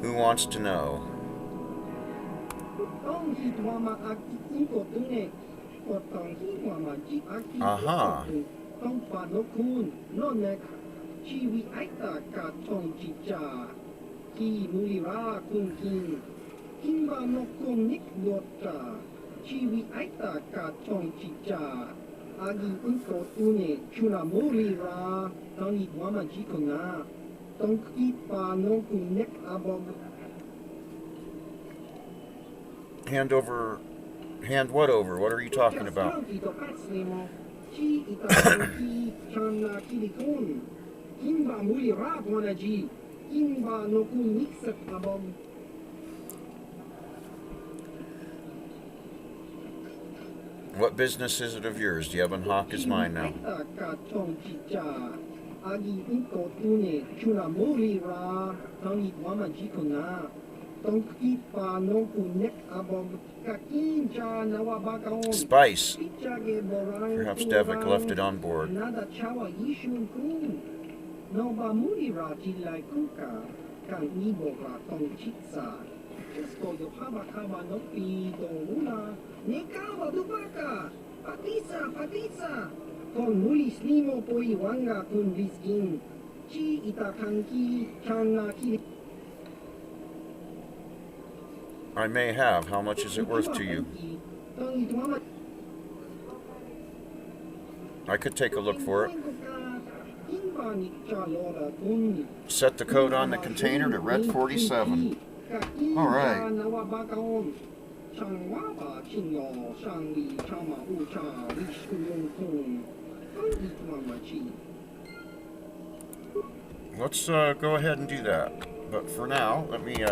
Who wants to know? Uh-huh. Hand what over? What are you talking about? What business is it of yours? The Ebon Hawk is mine now. Spice. Perhaps Devik left it on board. Patisa, Patisa. Con mulis limo poi wanga kun biskin. Chi itakanki kanga ki. I may have. How much is it worth to you? I could take a look for it. Set the code on the container to Red 47. Alright. Let's go ahead and do that. But for now, let me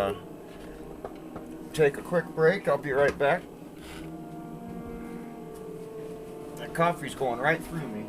take a quick break. I'll be right back. That coffee's going right through me.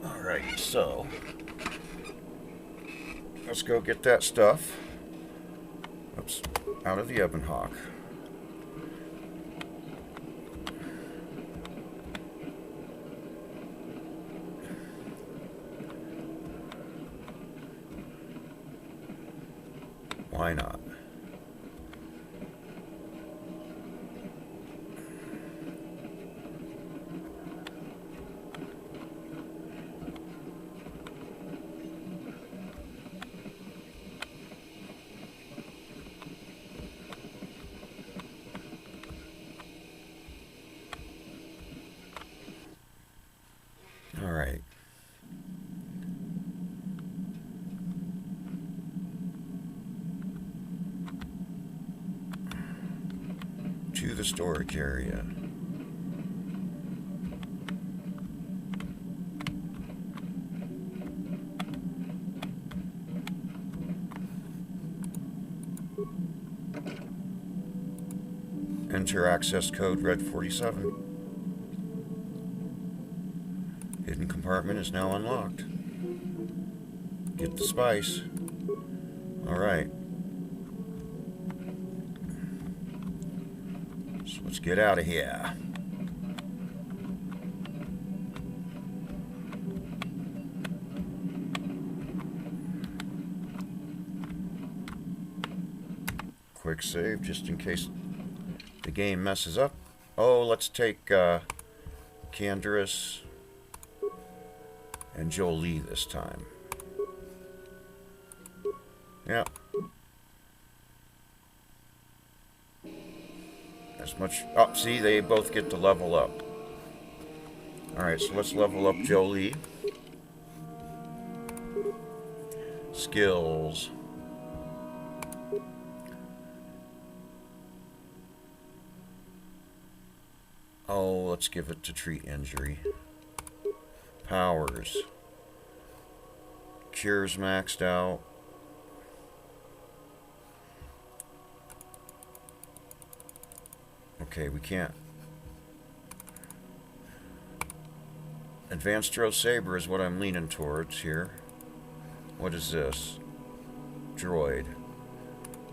Alright, so let's go get that stuff. Oops, out of the oven hawk. Why not? All right. To the storage area. Enter access code Red 47. Hidden compartment is now unlocked. Get the spice. Alright. So let's get out of here. Quick save just in case the game messes up. Oh, let's take Candaris and Jolie this time. Yeah. As much. Oh, see, they both get to level up. Alright, so let's level up Jolie. Skills. Oh, let's give it to treat injury. Powers. Cures maxed out. Okay, we can't. Advanced Throw Saber is what I'm leaning towards here. What is this? Droid.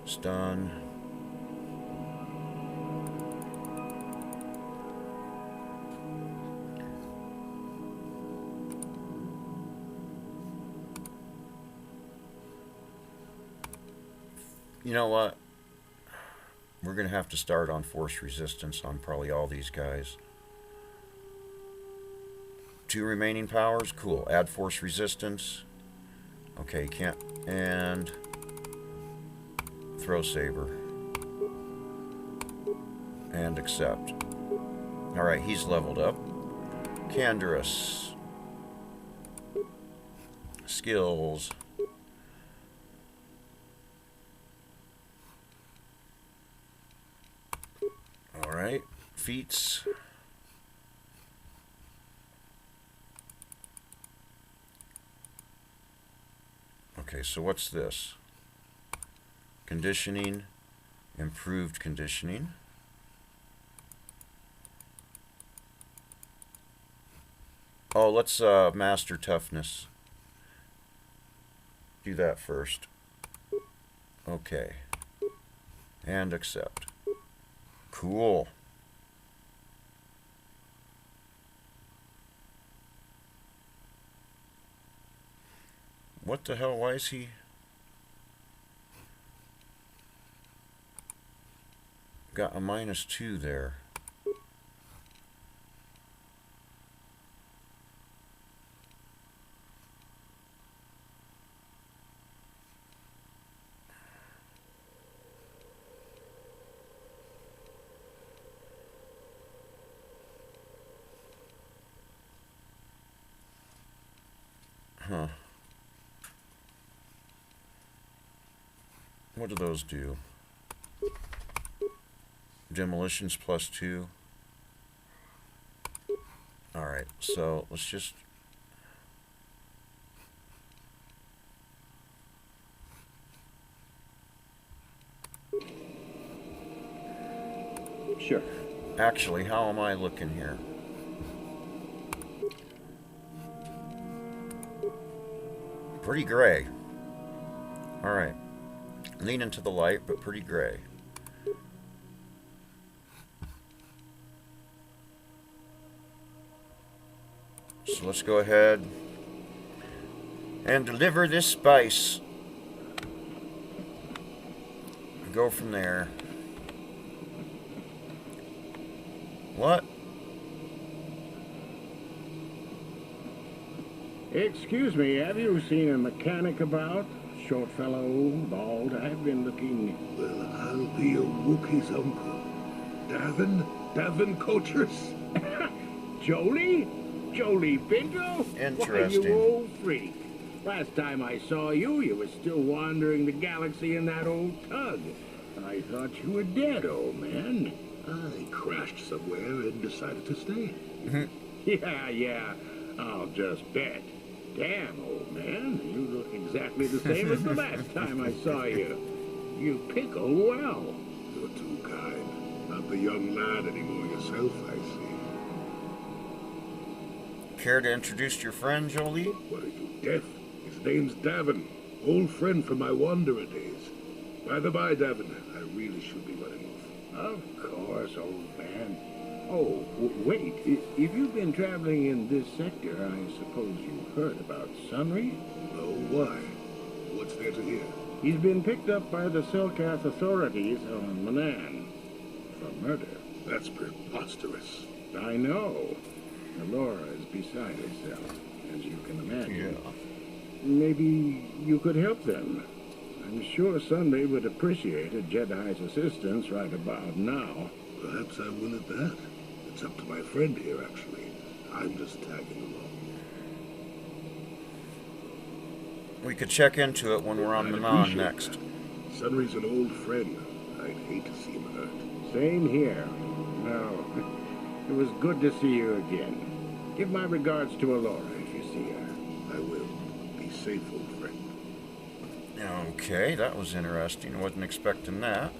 Stun. You know what? We're going to have to start on force resistance on probably all these guys. 2 remaining powers, cool. Add force resistance. Okay, you can't. And throw saber. And accept. Alright, he's leveled up. Canderous. Skills. Alright, feats. Okay, so what's this? Conditioning, improved conditioning. Oh, let's master toughness. Do that first. Okay. And accept. Cool. What the hell? Why is he... got a -2 there? Huh. What do those do? Demolitions +2. Alright, so let's just... Sure. Actually, how am I looking here? Pretty gray. Alright. Leaning to the light, but pretty gray. So let's go ahead and deliver this spice. Go from there. What? Excuse me, have you seen a mechanic about? Short fellow, bald, I've been looking... Well, I'll be a Wookiee's uncle. Davin Coaches? Jolie? Jolie Pinto? Interesting. Why, you old freak. Last time I saw you, you were still wandering the galaxy in that old tug. I thought you were dead, old man. I crashed somewhere and decided to stay. Yeah, I'll just bet. Damn, old man, you look exactly the same as the last time I saw you. You pickle well. You're too kind. Not the young lad anymore yourself, I see. Care to introduce your friend, Jolie? What are you, deaf? His name's Davin. Old friend from my wanderer days. By the by, Davin, I really should be running off. Of course, old man. Oh, wait. If you've been traveling in this sector, I suppose you've heard about Sunry? No, why? What's there to hear? He's been picked up by the Selkath authorities on Manan for murder. That's preposterous. I know. Laura is beside herself, as you can imagine. Yeah. Maybe you could help them. I'm sure Sunday would appreciate a Jedi's assistance right about now. Perhaps I will at that. It's up to my friend here, actually. I'm just tagging along. We could check into it when we're on Manan next. Sunry's an old friend. I'd hate to see him hurt. Same here. No, it was good to see you again. Give my regards to Alora if you see her. I will. Be safe, old friend. Okay, that was interesting. Wasn't expecting that.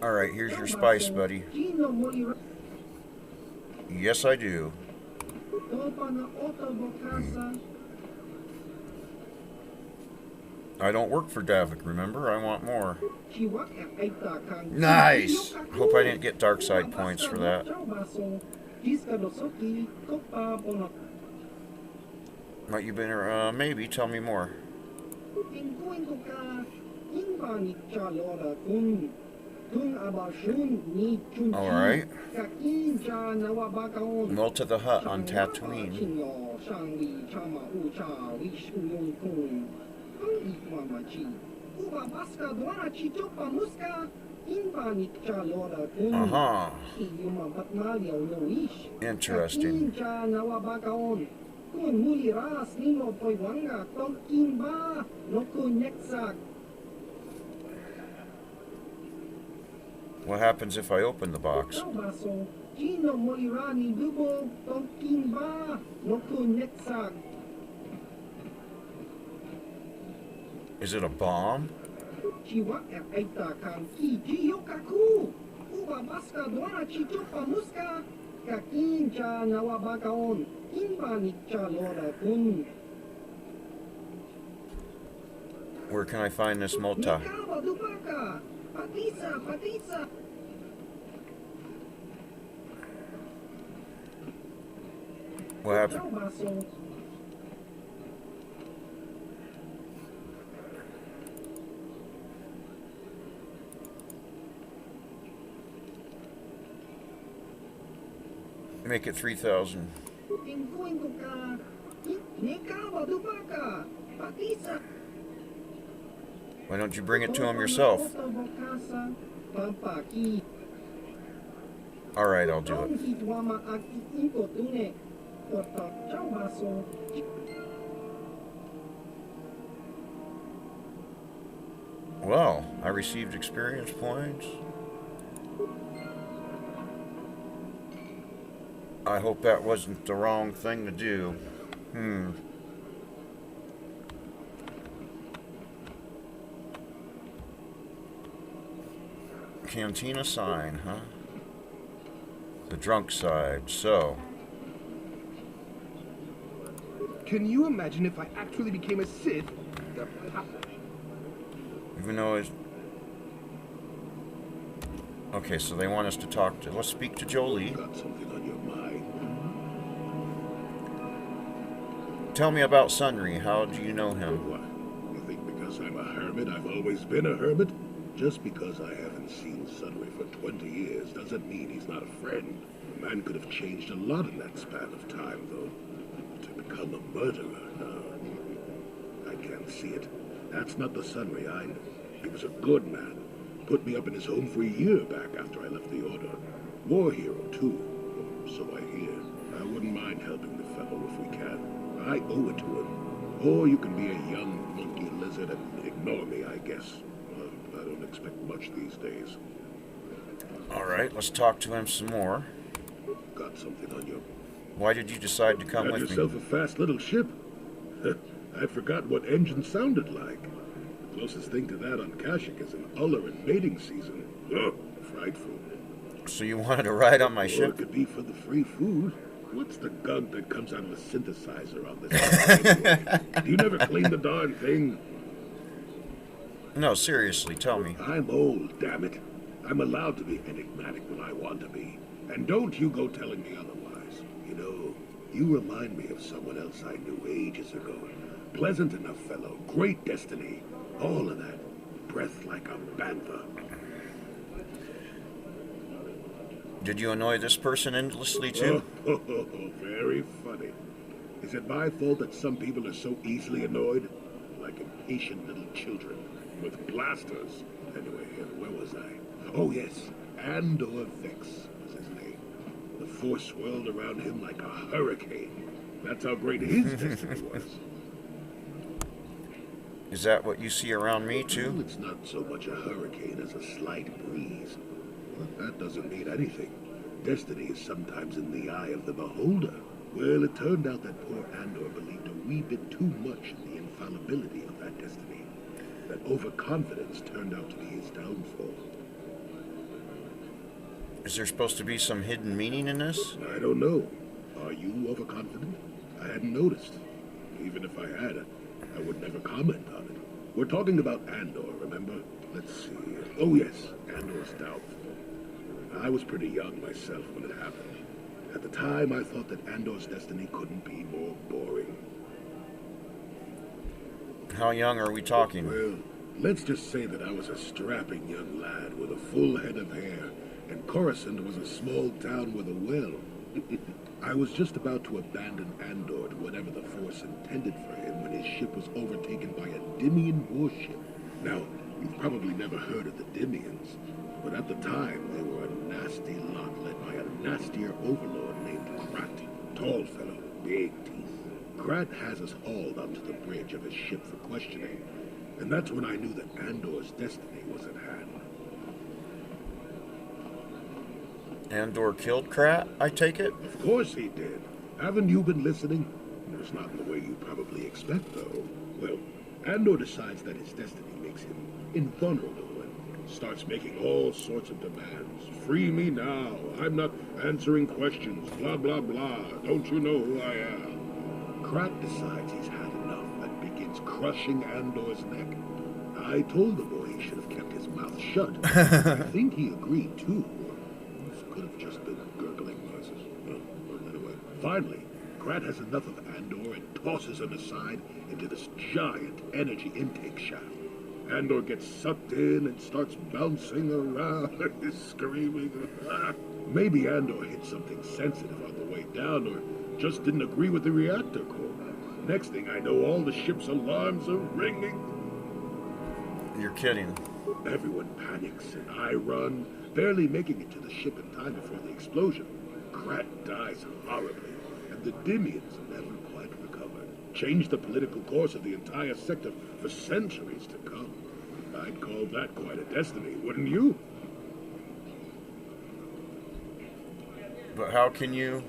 Alright, here's your spice, buddy. Yes, I do. I don't work for Davik, remember? I want more. ชีวะแอบไอตาคัง Nice! Hope I didn't get dark side points for that. เจ้าบาโซจิสกาโดโซกิก็ปาบน Might you been, maybe. Tell me more. อินกุอินกุกาอินบานิจาโลดากุนกุนอาบาชุนนีจุน Alright. กะอินจานาวาบากาอน Mo to the hut on Tatooine. ชินโยชางลีชามาอูชาวิชุยงกุนกุนอีกวามาชีอูบาบัสกาดวานาชิโจปามุสกาอินบานิจาโลดากุน Uh-huh. อิยุมาบัตมาเลียวโนอิช Interesting. อินจานาวาบากาอนกุนมูลิราสนิโนปอยวังกาตอนกินบาโนกุนเน็กซัก What happens if I open the box? เจ้าบาโซจีโนโมลิรานิดูโบตอนกินบาโนกุนเน็กซัก Is it a bomb? ชีวะแอบไอตาคังกีจิโยกาคูอูบาบัสกาดวานาชิโจปามุสกากากินจานาวาบากาอนอินบานิจาโลดากุน Where can I find this Mota? เมกาบาดูบากาปาติซาปาติซา What เจ้า happened? บาโซ Make it 3,000. อินกุอินกุกาเมกาบาดูบากาปาติซา Why don't you bring it to him yourself? โตโบคาซาปาปากี Alright, I'll ต้อ do ง it. ฮิตวามาอากิอินโกตุเนโตโตเจ้าบาโซ Well, I received experience points. I hope that wasn't the wrong thing to do. Cantina sign, huh? The drunk side, so. Can you imagine if I actually became a Sith? Even though it's... Okay, so they want us to talk to... Let's speak to Jolie. Got something on your mind? Tell me about Sunry. How do you know him? What? You think because I'm a hermit, I've always been a hermit? Just because I haven't seen Sunry for 20 years doesn't mean he's not a friend. A man could have changed a lot in that span of time, though. To become a murderer, no. I can't see it. That's not the Sunry I know. He was a good man. Put me up in his home for a year back after I left the Order. War hero, too. So I hear. I wouldn't mind helping the fellow if we can. I owe it to him. Or you can be a young monkey lizard and ignore me, I guess. I don't expect much these days. Alright, let's talk to him some more. Got something on you. Why did you decide to come Got with yourself me? a fast little ship. I forgot what engine sounded like. The closest thing to that on Kashyyyk is an Uller in mating season. Ugh, frightful. So you wanted to ride on my Or it ship? could be for the free food. What's the gunk that comes out of a synthesizer on this anyway? You never clean the darn thing. No, seriously, tell me. I'm old, damn it. I'm allowed to be enigmatic when I want to be. And don't you go telling me otherwise. You know, you remind me of someone else I knew ages ago. Pleasant enough fellow, great destiny. All of that. Breath like a panther. Did you annoy this person endlessly too? Oh, very funny. Is it my fault that some people are so easily annoyed? Like impatient little children with blasters. Anyway, where was I? Oh, yes. Andor Vex was his name. The force swirled around him like a hurricane. That's how great his destiny was. Is that what you see around me too? Well, it's not so much a hurricane as a slight breeze. But that doesn't mean anything. Destiny is sometimes in the eye of the beholder. Well, it turned out that poor Andor believed a wee bit too much in the infallibility of that destiny. That overconfidence turned out to be his downfall. Is there supposed to be some hidden meaning in this? I don't know. Are you overconfident? I hadn't noticed. Even if I had, I would never comment on it. We're talking about Andor, remember? Let's see. Oh, yes, Andor's doubtful. I was pretty young myself when it happened. At the time, I thought that Andor's destiny couldn't be more boring. How young are we talking? Well, let's just say that I was a strapping young lad with a full head of hair, and Coruscant was a small town with a well. I was just about to abandon Andor to whatever the Force intended for him when his ship was overtaken by a Dimian warship. Now, you've probably never heard of the Dimians, but at the time they were a nasty lot led by a nastier overlord named Krat. Tall fellow, big teeth. Krat has us hauled onto the bridge of his ship for questioning, and that's when I knew that Andor's destiny was at hand. Andor killed Krat, I take it? Of course he did. Haven't you been listening? It's not in the way you probably expect, though. Well, Andor decides that his destiny makes him invulnerable and starts making all sorts of demands. Free me now. I'm not answering questions. Blah, blah, blah. Don't you know who I am? Krat decides he's had enough and begins crushing Andor's neck. I told the boy he should have kept his mouth shut. I think he agreed, too. This could have just been gurgling noises. Anyway, finally, Krat has enough of Andor and tosses him aside into this giant energy intake shaft. Andor gets sucked in and starts bouncing around, screaming. Maybe Andor hit something sensitive on the way down, or just didn't agree with the reactor core. Next thing I know, all the ship's alarms are ringing. You're kidding. Everyone panics, and I run, barely making it to the ship in time before the explosion. Krat dies horribly, and the Dimians never quite recovered. Changed the political course of the entire sector for centuries to come. I'd call that quite a destiny, wouldn't you? But how can you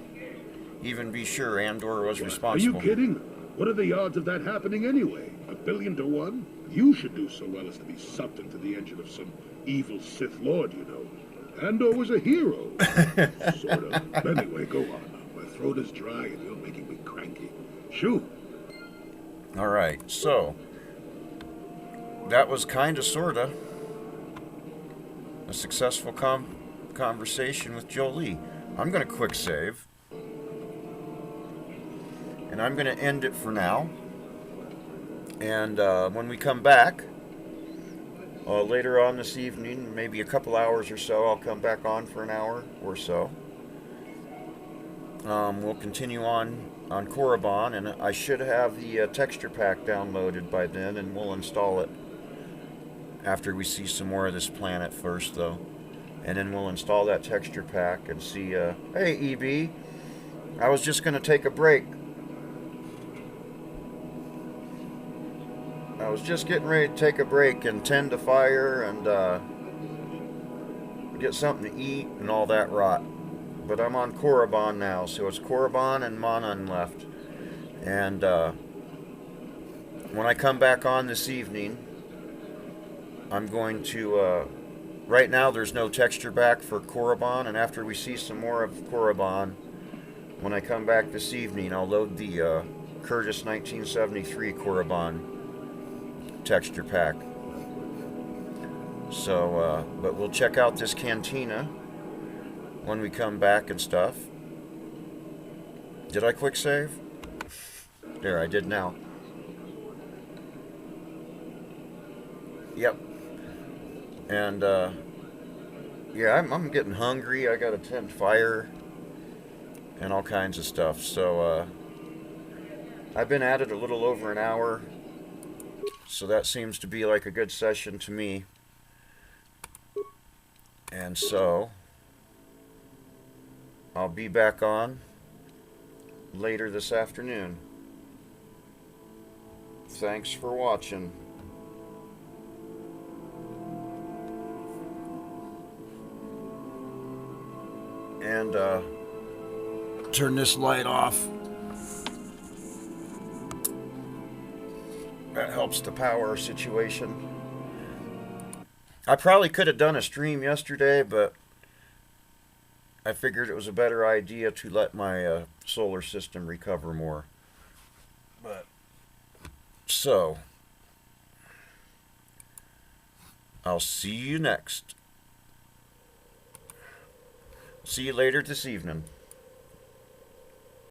even be sure Andor was responsible? Are you kidding? What are the odds of that happening anyway? 1 billion to 1? You should do so well as to be sucked into the engine of some evil Sith Lord, you know. Andor was a hero. Sort of. Anyway, go on. My throat is dry and you're making me cranky. Shoo! All right, so that was kind of, sort of, a successful conversation with Jolie. I'm going to quick save. And I'm going to end it for now. And when we come back, later on this evening, maybe a couple hours or so, I'll come back on for an hour or so. We'll continue on Korriban, and I should have the texture pack downloaded by then, and we'll install it after we see some more of this planet first, though. And then we'll install that texture pack and see, hey, EB, I was just going to take a break. I was just getting ready to take a break and tend to fire and get something to eat and all that rot. But I'm on Korriban now, so it's Korriban and Monon left. And when I come back on this evening, I'm going to... right now there's no texture back for Korriban, and after we see some more of Korriban, when I come back this evening, I'll load the Curtis 1973 Korriban texture pack. So, but we'll check out this cantina when we come back and stuff. Did I quick save? There, I did now. Yep. And, yeah, I'm getting hungry. I gotta tend fire and all kinds of stuff. So, I've been at it a little over an hour. So that seems to be like a good session to me. And so I'll be back on later this afternoon. Thanks for watching. And turn this light off. That helps the power situation. I probably could have done a stream yesterday, but I figured it was a better idea to let my solar system recover more. But so I'll see you next. See you later this evening.